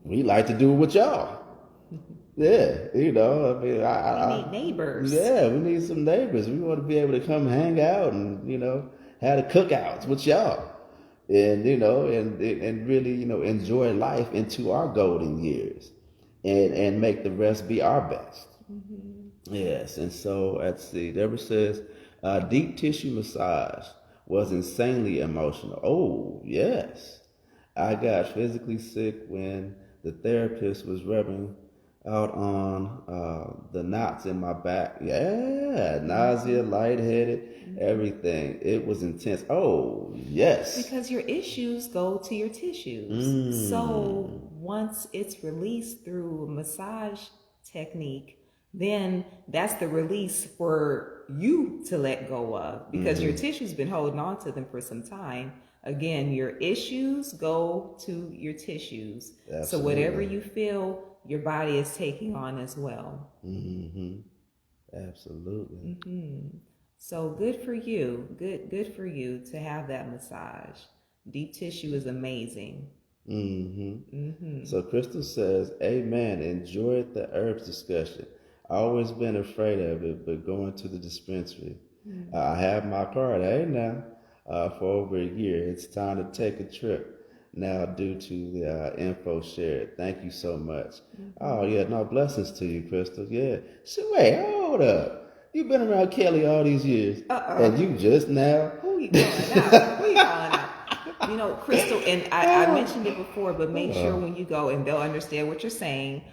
we like to do it with y'all. Yeah, I mean, We need neighbors. Yeah, we need some neighbors. We want to be able to come hang out and, have the cookouts with y'all. And, and really, enjoy life into our golden years. And make the rest be our best. Yes, and so let's see. Deborah says, deep tissue massage was insanely emotional. Oh, yes. I got physically sick when the therapist was rubbing out on the knots in my back. Yeah, nausea, lightheaded, everything. It was intense. Oh, yes. Because your issues go to your tissues. So once it's released through a massage technique, then that's the release for you to let go of, because your tissue's been holding on to them for some time. Again, your issues go to your tissues. Absolutely. So whatever you feel, your body is taking on as well. Absolutely. So good for you. Good for you to have that massage. Deep tissue is amazing. So Crystal says, amen. Enjoyed the herbs discussion. Always been afraid of it, but going to the dispensary. I have my card, now, for over a year. It's time to take a trip now due to the info shared. Thank you so much. Oh, yeah, no, blessings to you, Crystal. Yeah. So wait, hold up. You've been around Kelly all these years, and you just now? Who you calling out? Who you calling out? Crystal, and I mentioned it before, but make sure when you go, and they'll understand what you're saying,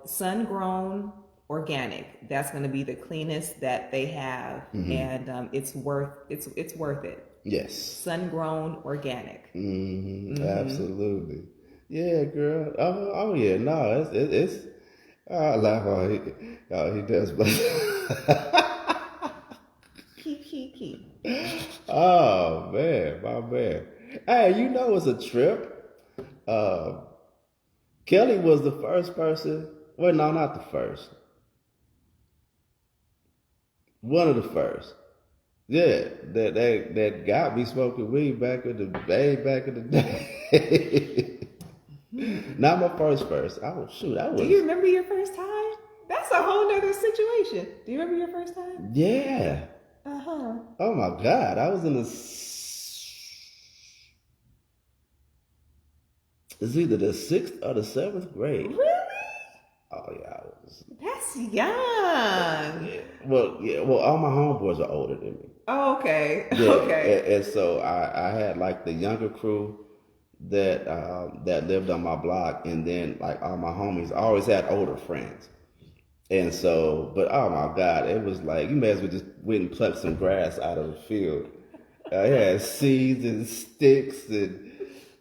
sun-grown organic. That's going to be the cleanest that they have, and it's worth it. Yes. Sun-grown organic. Absolutely. Yeah, girl. Oh yeah. No, it's. I laugh how he does, but. Keep. Oh man, my man. Hey, it's a trip. Kelly was the first person. Well, no, not the first. One of the first. Yeah, that got me smoking weed back in the day. Not my first. Do you remember your first time? That's a whole nother situation. Do you remember your first time? Yeah. Oh my God, I was in it's either the 6th or the 7th grade. Really? Oh yeah, I was. That's young. Yeah. Well, all my homeboys are older than me. Oh, okay. Yeah, okay. And so I had like the younger crew that lived on my block, and then like all my homies. I always had older friends, and so, but oh my God, it was like you may as well just went and plucked some grass out of the field. I had seeds and sticks and.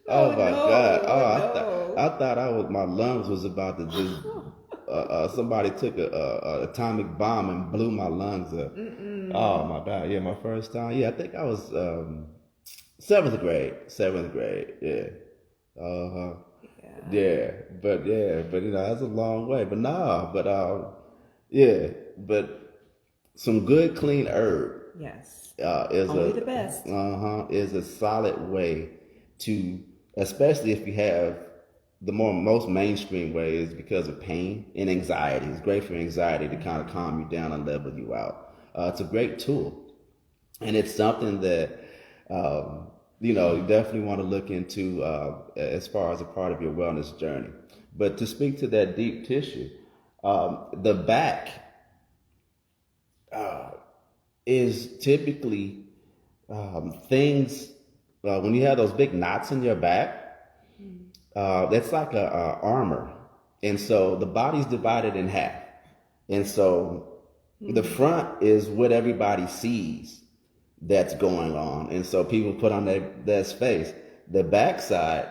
Oh my God! I thought my lungs was about to just. Somebody took a atomic bomb and blew my lungs up. Oh my God! Yeah, my first time. Yeah, I think I was 7th grade. 7th grade. Yeah. Yeah, but that's a long way. But but some good clean herb. Yes. Is only the best. Is a solid way to. Especially if you have the most mainstream way is because of pain and anxiety. It's great for anxiety to kind of calm you down and level you out. It's a great tool. And it's something that, you definitely want to look into as far as a part of your wellness journey. But to speak to that deep tissue, the back is typically things when you have those big knots in your back. That's like a armor, and so the body's divided in half, and so the front is what everybody sees that's going on, and so people put on their face. The backside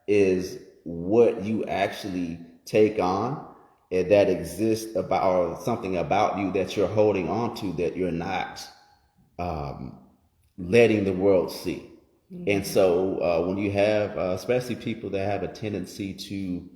is what you actually take on, and that exists about, or something about you that you're holding on to that you're not letting the world see. And so when you have, especially people that have a tendency to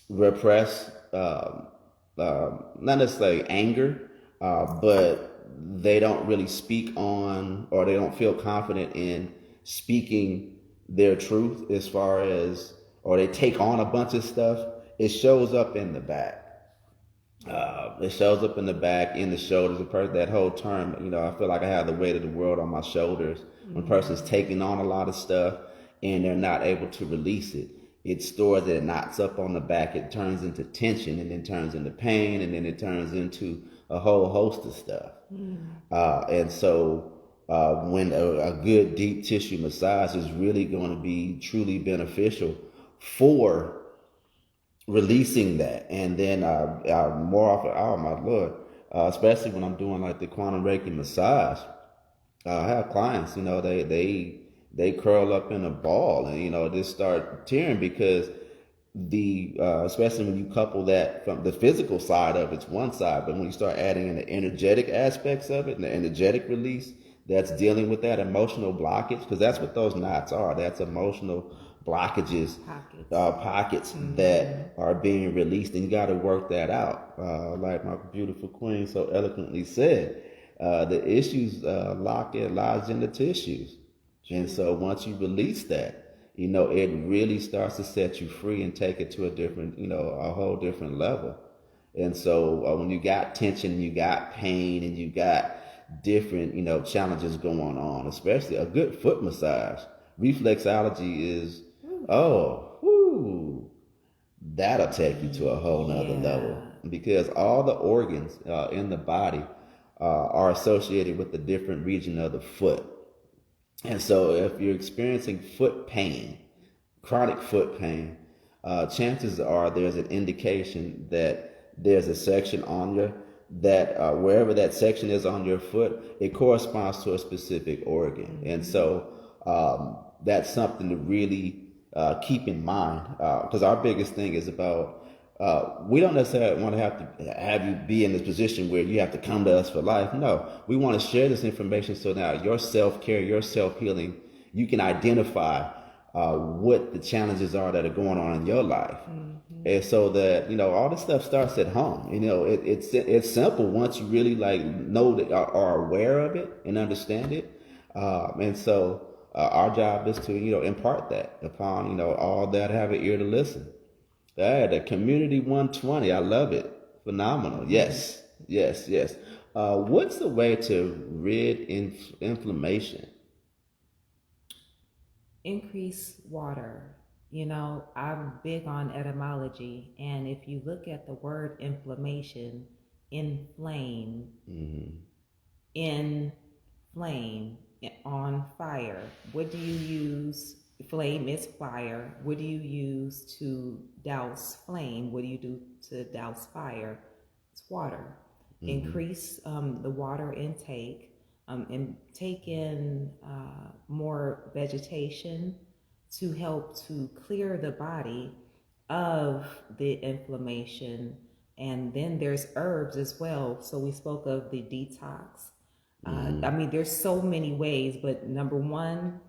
repress, not necessarily anger, but they don't really speak on, or they don't feel confident in speaking their truth as far as, or they take on a bunch of stuff, it shows up in the back. It shows up in the back, in the shoulders. That whole term, I feel like I have the weight of the world on my shoulders. When a person's taking on a lot of stuff and they're not able to release it, it stores it, it knots up on the back. It turns into tension, and then turns into pain, and then it turns into a whole host of stuff. And so when a good deep tissue massage is really going to be truly beneficial for releasing that. And then more often, oh my Lord, especially when I'm doing like the quantum Reiki massage, I have clients, they curl up in a ball and, just start tearing because especially when you couple that from the physical side of it's one side, but when you start adding in the energetic aspects of it and the energetic release that's dealing with that emotional blockage, because that's what those knots are. That's emotional blockages, pockets that are being released, and you got to work that out. Like my beautiful queen so eloquently said, the issues lies in the tissues. And so once you release that, it really starts to set you free and take it to a different, a whole different level. And so when you got tension, you got pain, and you got different, challenges going on, especially a good foot massage. Reflexology is, that'll take you to a whole nother level, because all the organs in the body are associated with the different region of the foot. And so if you're experiencing foot pain, chronic foot pain, chances are there's an indication that there's a section on that wherever that section is on your foot, it corresponds to a specific organ. And so that's something to really keep in mind, because our biggest thing is about, we don't necessarily want to have you be in this position where you have to come to us for life. No, we want to share this information so now your self-care, your self-healing, you can identify what the challenges are that are going on in your life. And so that, all this stuff starts at home. It's simple once you really know that are aware of it and understand it. And so our job is to, impart that upon, all that have an ear to listen. The Community 120, I love it. Phenomenal. Yes. What's the way to rid inflammation? Increase water. I'm big on etymology, and if you look at the word inflammation, inflame, inflame, on fire. What do you use? Flame is fire. What do you use to douse flame? What do you do to douse fire? It's water. Increase the water intake, and take in more vegetation to help to clear the body of the inflammation. And then there's herbs as well. So we spoke of the detox. There's so many ways, but number one,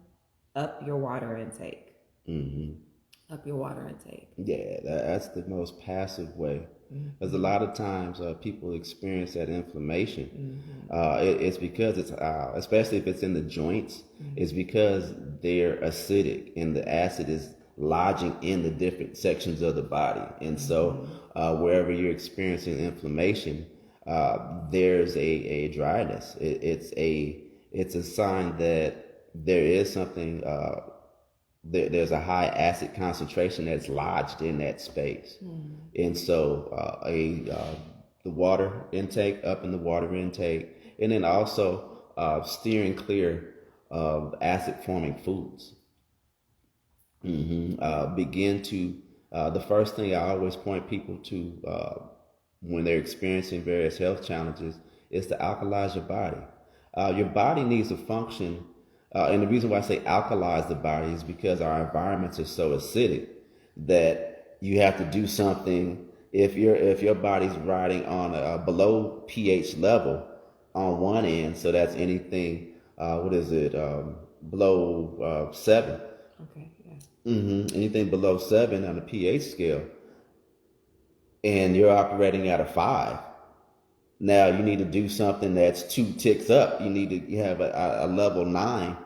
up your water intake. Up your water intake. Yeah, that's the most passive way. Because a lot of times people experience that inflammation. It's because it's, especially if it's in the joints, it's because they're acidic and the acid is lodging in the different sections of the body. And so wherever you're experiencing inflammation, there's a dryness. It's a sign that there is something, there's a high acid concentration that's lodged in that space. And so the water intake, up in the water intake, and then also steering clear of acid forming foods. Begin to the first thing I always point people to when they're experiencing various health challenges is to alkalize your body. Your body needs to function, and the reason why I say alkalize the body is because our environments are so acidic that you have to do something. If your body's riding on a below pH level on one end, so that's anything below 7. Okay. Yeah. Anything below 7 on the pH scale, and you're operating at a 5. Now you need to do something that's 2 ticks up. You need to have a level 9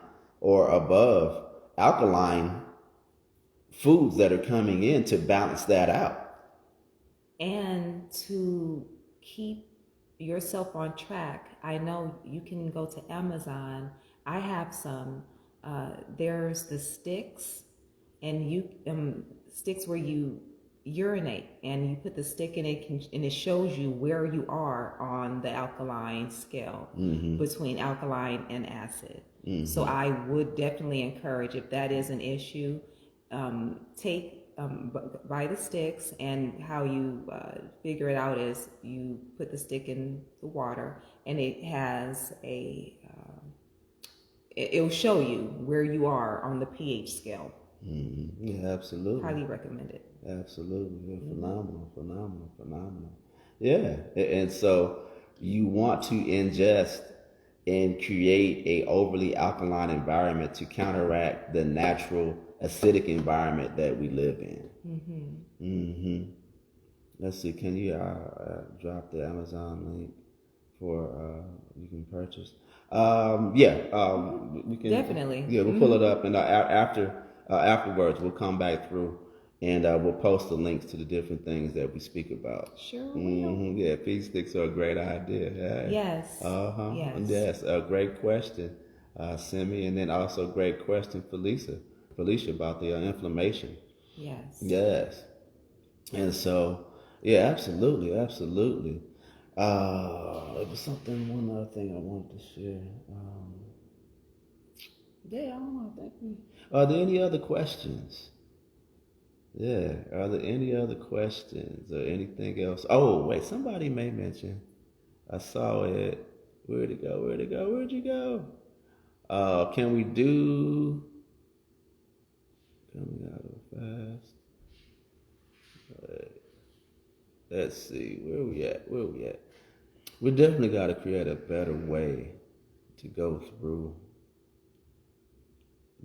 or above alkaline foods that are coming in to balance that out. And to keep yourself on track, I know you can go to Amazon. I have some. There's the sticks, and sticks where you urinate, and you put the stick in it, and it shows you where you are on the alkaline scale between alkaline and acid. So I would definitely encourage, if that is an issue, buy the sticks, and how you figure it out is you put the stick in the water, and it has it'll show you where you are on the pH scale. Yeah, absolutely. Highly recommend it. Absolutely. Yeah, phenomenal. Yeah. And so you want to ingest and create a overly alkaline environment to counteract the natural acidic environment that we live in. Let's see, can you drop the Amazon link for you can purchase? We can Definitely. Yeah, we'll pull it up, and afterwards we'll come back through and we'll post the links to the different things that we speak about. Sure. Yeah, pea sticks are a great idea. Yeah. Yes. Yes, a great question, Simi, and then also great question, Felicia, about the inflammation. Yes. And so, yeah, absolutely. There was one other thing I wanted to share. I don't know. I think are there any other questions? Yeah, are there any other questions or anything else? Oh, wait, somebody may mention. I saw it. Where'd it go? Where'd you go? Can we do coming out of fast? Let's see. Where we at? We definitely got to create a better way to go through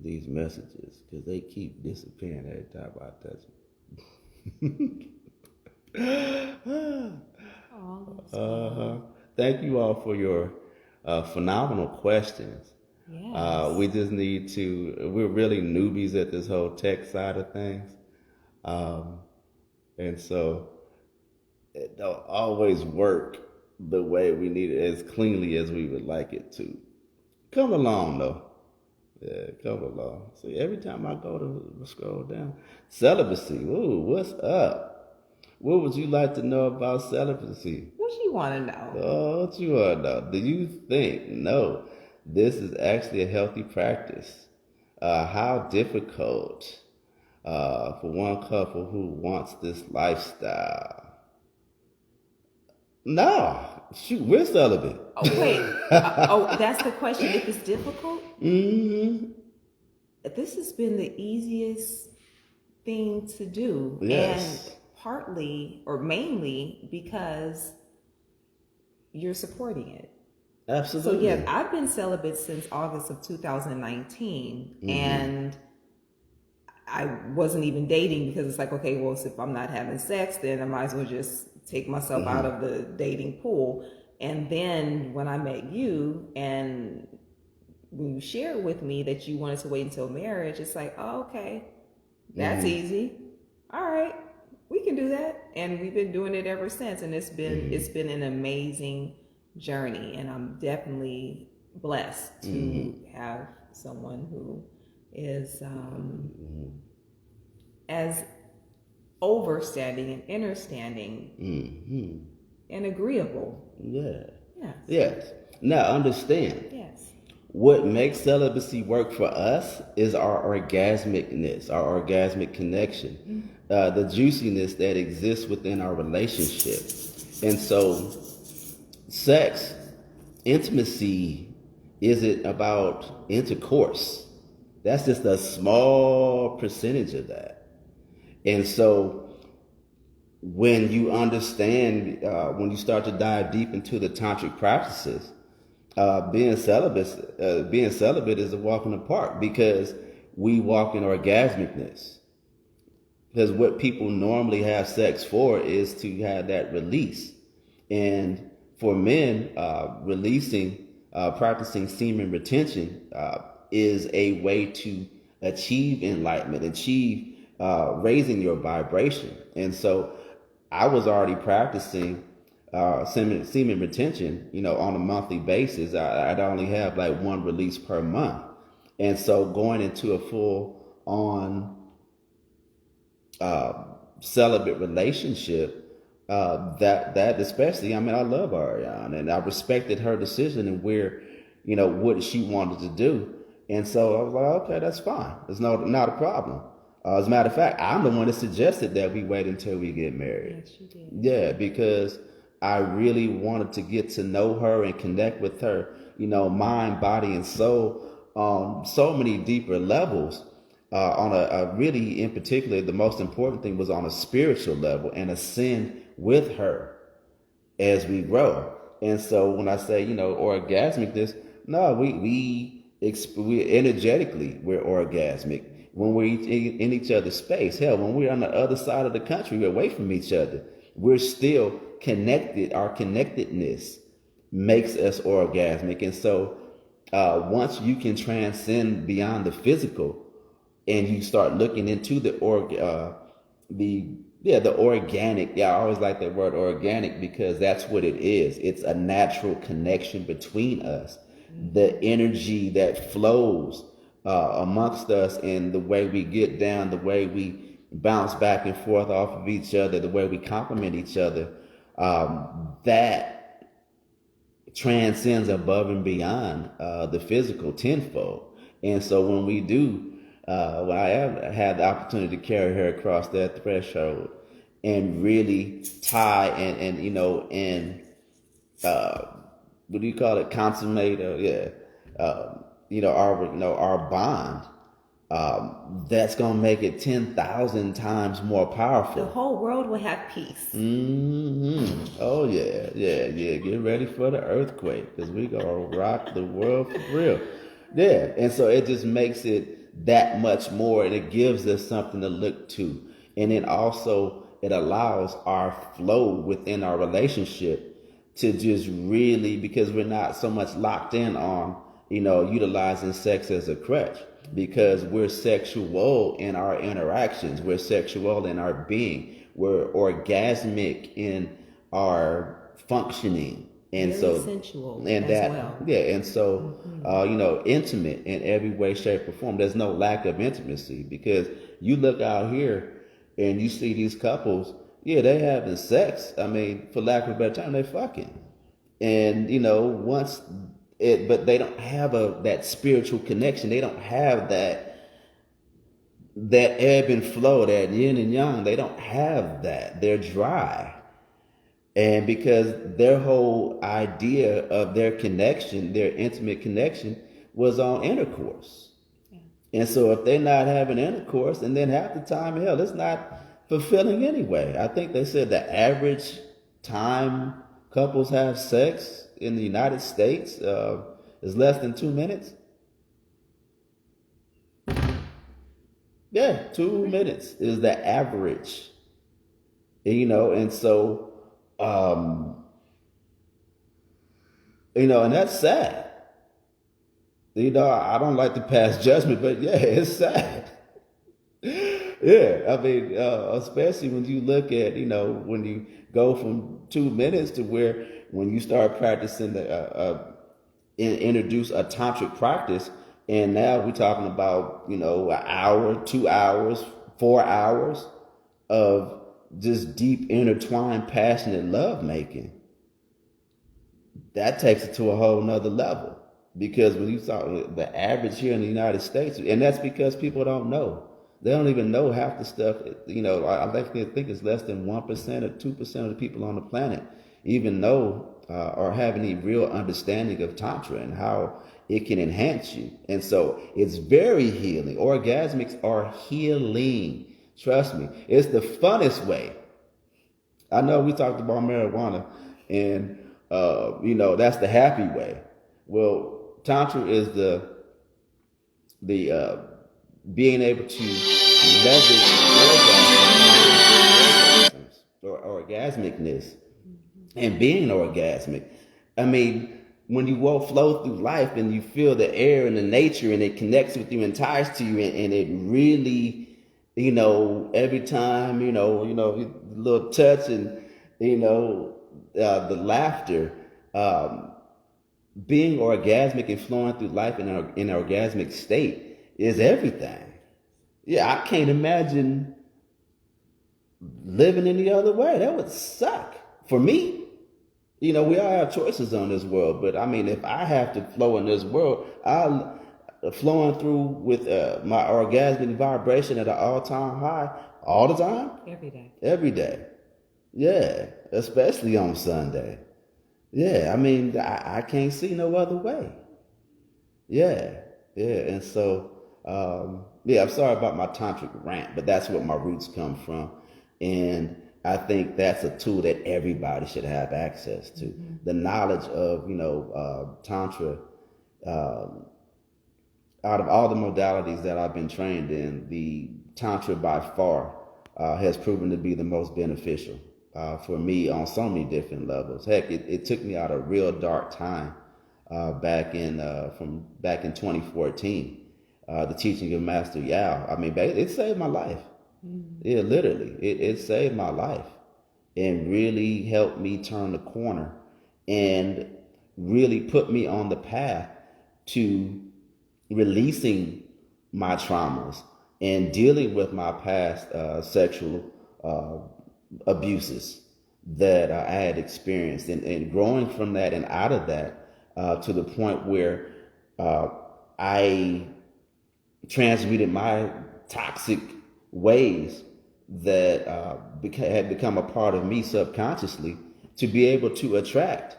these messages because they keep disappearing every time I touch them. Thank you all for your phenomenal questions. Yes. We just need to, we're really newbies at this whole tech side of things. And so it don't always work the way we need it, as cleanly as we would like it to. Come along, though. Yeah, come along. See, every time I go to scroll down, celibacy. Ooh, what's up? What would you like to know about celibacy? What you want to know? Oh, what you want to know? Do you think, no, this is actually a healthy practice? How difficult for one couple who wants this lifestyle? No, shoot, we're celibate. Oh, wait. That's the question. If it's difficult? This has been the easiest thing to do. Yes. And partly or mainly because you're supporting it. Absolutely. So, yeah, I've been celibate since August of 2019. And I wasn't even dating because it's like, okay, well, if I'm not having sex, then I might as well just take myself out of the dating pool. And then when I met you, and when you shared with me that you wanted to wait until marriage, it's like, oh, okay, that's easy. All right, we can do that. And we've been doing it ever since. And it's been an amazing journey. And I'm definitely blessed to have someone who is as overstanding and understanding and agreeable. Yeah. Yes. Yes. Now understand. Yes. What makes celibacy work for us is our orgasmicness, our orgasmic connection, the juiciness that exists within our relationship. And so, sex, intimacy, isn't about intercourse. That's just a small percentage of that. And so, when you understand, when you start to dive deep into the tantric practices, being celibate is a walk in the park because we walk in orgasmicness. Because what people normally have sex for is to have that release, and for men, practicing semen retention is a way to achieve enlightenment, achieve raising your vibration. And so, I was already practicing semen retention, on a monthly basis. I'd only have like one release per month. And so going into a full on celibate relationship, that especially, I mean, I love Ariane and I respected her decision and where, what she wanted to do. And so I was like, okay, that's fine. It's not a problem. As a matter of fact, I'm the one that suggested that we wait until we get married. Yes, you did. Yeah, because I really wanted to get to know her and connect with her, mind, body, and soul on so many deeper levels. On a really, in particular, the most important thing was on a spiritual level and ascend with her as we grow. And so when I say, orgasmic, this, no, we energetically, we're orgasmic. When we're in each other's space, hell, when we're on the other side of the country, we're away from each other, we're still connected. Our connectedness makes us orgasmic. And so once you can transcend beyond the physical and you start looking into the organic. Yeah, I always like that word organic because that's what it is. It's a natural connection between us. The energy that flows amongst us and the way we get down, the way we bounce back and forth off of each other, the way we complement each other, that transcends above and beyond the physical tenfold. And so when we do, when I have had the opportunity to carry her across that threshold and really tie and what do you call it? Consummate, our bond. That's gonna make it 10,000 times more powerful. The whole world will have peace. Mm-hmm. Oh yeah. Get ready for the earthquake because we gonna rock the world for real. Yeah, and so it just makes it that much more, and it gives us something to look to, and then also it allows our flow within our relationship to just really, because we're not so much locked in on utilizing sex as a crutch, because we're sexual in our interactions, we're sexual in our being, we're orgasmic in our functioning, and very so sensual and as that well. Yeah, and so intimate in every way, shape, or form. There's no lack of intimacy because you look out here and you see these couples, they having sex. I mean, for lack of a better term, they fucking, and but they don't have that spiritual connection. They don't have that ebb and flow, that yin and yang. They don't have that. They're dry. And because their whole idea of their connection, their intimate connection, was on intercourse. Yeah. And so if they're not having intercourse, and then half the time, hell, it's not fulfilling anyway. I think they said the average time couples have sex in the United States is less than 2 minutes. Yeah, 2 minutes is the average. And so, and that's sad. I don't like to pass judgment, but yeah, it's sad. Yeah, I mean, especially when you look at, when you go from 2 minutes to where when you start practicing introduce a tantric practice, and now we're talking about, an hour, 2 hours, 4 hours of just deep, intertwined, passionate love making. that takes it to a whole nother level. Because when you talk the average here in the United States, and that's because people don't know. They don't even know half the stuff. I think it's less than 1% or 2% of the people on the planet even know or have any real understanding of Tantra and how it can enhance you. And so it's very healing. Orgasmics are healing. Trust me. It's the funnest way. I know we talked about marijuana and, that's the happy way. Well, Tantra is the being able to leverage orgasms or orgasmicness and being orgasmic. I mean, when you walk flow through life and you feel the air and the nature and it connects with you and ties to you and it really, every time, the little touch and, the laughter, being orgasmic and flowing through life in an orgasmic state is everything. Yeah, I can't imagine living any other way. That would suck for me. We all have choices on this world, but I mean, if I have to flow in this world, I'm flowing through with my orgasmic vibration at an all-time high all the time. Every day. Every day. Yeah, especially on Sunday. Yeah, I mean, I can't see no other way. Yeah, and so, I'm sorry about my tantric rant, but that's what my roots come from. And I think that's a tool that everybody should have access to. Mm-hmm. The knowledge of, Tantra, out of all the modalities that I've been trained in, the Tantra by far has proven to be the most beneficial for me on so many different levels. Heck, it took me out a real dark time back in 2014. The teaching of Master Yao. I mean, it saved my life. Mm-hmm. Yeah, literally, it saved my life and really helped me turn the corner and really put me on the path to releasing my traumas and dealing with my past sexual abuses that I had experienced and growing from that and out of that to the point where I transmuted my toxic ways that had become a part of me subconsciously to be able to attract,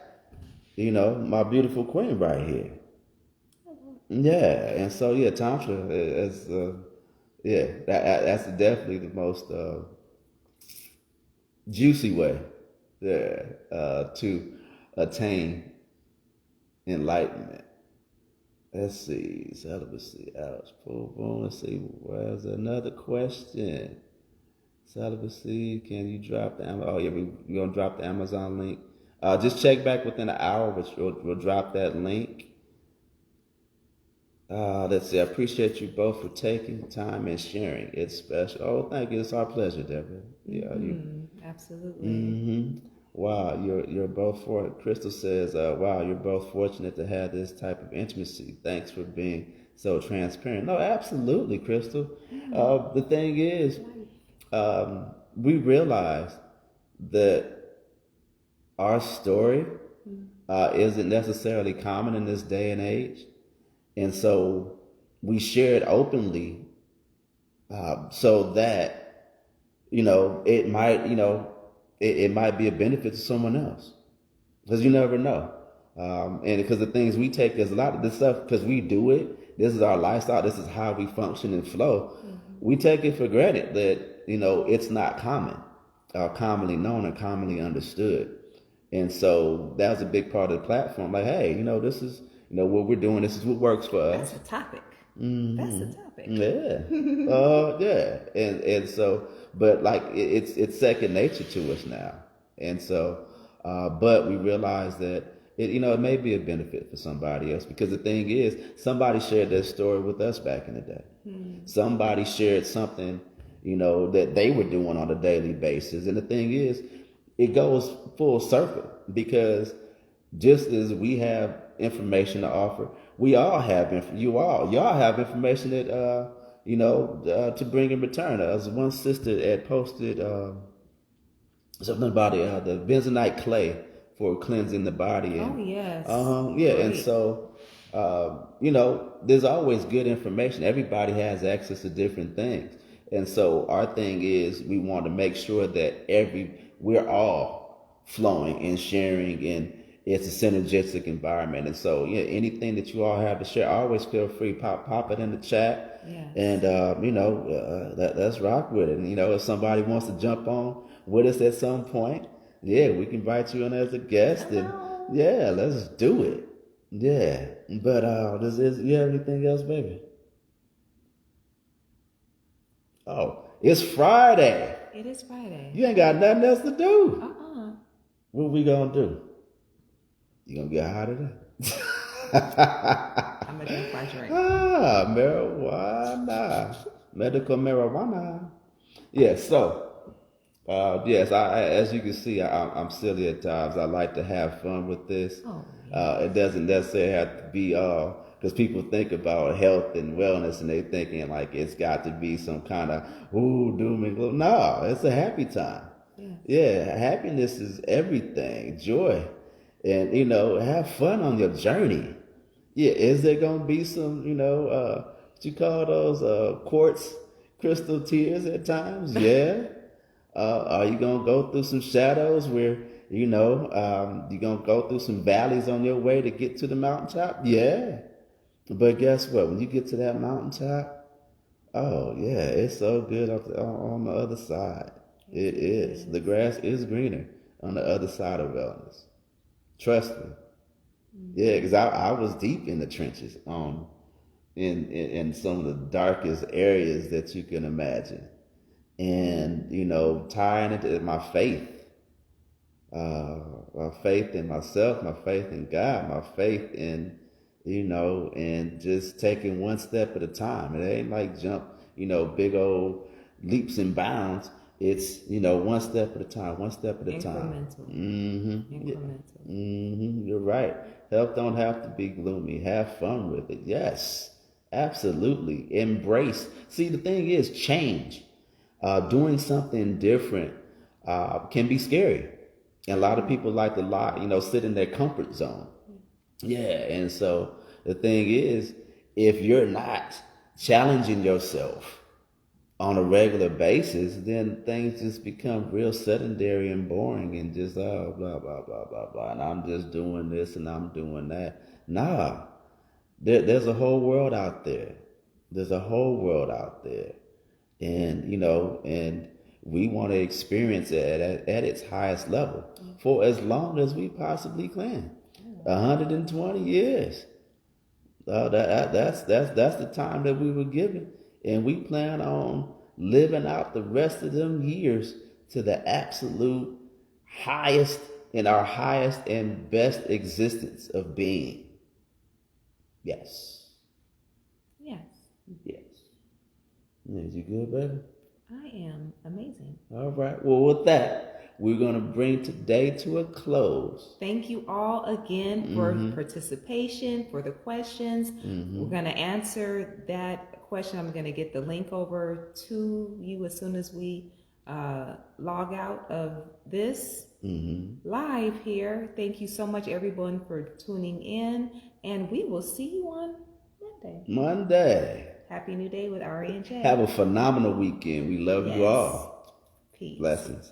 my beautiful queen right here. Yeah, and so Tantra is that's definitely the most juicy way to attain enlightenment. Let's see, celibacy, ouch, boom, boom. Let's see, where's another question? Celibacy, can you drop the Amazon? Oh yeah, we're gonna drop the Amazon link. Just check back within an hour, which we'll drop that link. Let's see, I appreciate you both for taking time and sharing. It's special. Oh, thank you. It's our pleasure, Deborah. Yeah, absolutely. Mm-hmm. Wow, you're both for it. Crystal says, wow, you're both fortunate to have this type of intimacy. Thanks for being so transparent. No, absolutely, Crystal. The thing is, we realize that our story isn't necessarily common in this day and age. And so we share it openly so that, it might, it might be a benefit to someone else, because you never know. And because the things we take, there's a lot of this stuff, because we do it, this is our lifestyle, this is how we function and flow. Mm-hmm. We take it for granted that, it's not common, commonly known and commonly understood. And so that was a big part of the platform. Like, hey, this is, what we're doing, this is what works for us. That's a topic. Mm-hmm. That's a topic. Yeah. Yeah. And so, but like it's second nature to us now. And so, but we realize that it may be a benefit for somebody else, because the thing is, somebody shared their story with us back in the day. Mm-hmm. Somebody shared something, that they were doing on a daily basis. And the thing is, it goes full circle, because just as we have information to offer, we all have y'all have information that to bring in return. As one sister had posted something about the bentonite clay for cleansing the body. And, Oh, yes. yeah, and Great. so there's always good information. Everybody has access to different things, and so our thing is we want to make sure that we're all flowing and sharing, and it's a synergistic environment. And so, yeah, anything that you all have to share, always feel free, pop it in the chat, Yes. and let's rock with it. And if somebody wants to jump on with us at some point, yeah, we can invite you in as a guest, and yeah, let's do it. Yeah, but you have anything else, baby? Oh, it's Friday. It is Friday. You ain't got nothing else to do. What we gonna do? You gonna get high today? I'm gonna drink my drink. Marijuana, medical marijuana. Yeah. So, yes, as you can see, I'm silly at times. I like to have fun with this. Oh, It doesn't necessarily have to be because people think about health and wellness and they thinking like it's got to be some kind of doom and gloom. No, it's a happy time. Yeah, happiness is everything. Joy, and have fun on your journey. Yeah, is there gonna be some what you call those quartz crystal tears at times? Yeah. Are you gonna go through some shadows where you're gonna go through some valleys on your way to get to the mountaintop? Yeah. But guess what? When you get to that mountaintop, oh yeah, it's so good on the other side. It is. The grass is greener on the other side of wellness. Trust me. Yeah, because I was deep in the trenches, in some of the darkest areas that you can imagine, and tying into my faith in myself, my faith in God, my faith in and just taking one step at a time. It ain't like jump, big old leaps and bounds. It's one step at a time, one step at a time. Incremental. You're right. Health don't have to be gloomy. Have fun with it. Yes, absolutely. Embrace. See, the thing is, change. Doing something different can be scary, and a lot of people like to sit in their comfort zone. Yeah, and so the thing is, if you're not challenging yourself on a regular basis, then things just become real sedentary and boring and just blah blah blah blah blah. And I'm just doing this and I'm doing that. Nah, there's a whole world out there. There's a whole world out there, and and we want to experience it at its highest level for as long as we possibly can. 120 years. That's the time that we were given, and we plan on living out the rest of them years to the absolute highest in our highest and best existence of being. Yes. Yes. Yes. Is you good, baby? I am amazing. All right. Well, with that, we're going to bring today to a close. Thank you all again for participation, for the questions. We're going to answer that question. I'm going to get the link over to you as soon as we log out of this live here. Thank you so much, everyone, for tuning in. And we will see you on Monday. Happy New Day with Ari and J. Have a phenomenal weekend. We love you all. Peace. Blessings.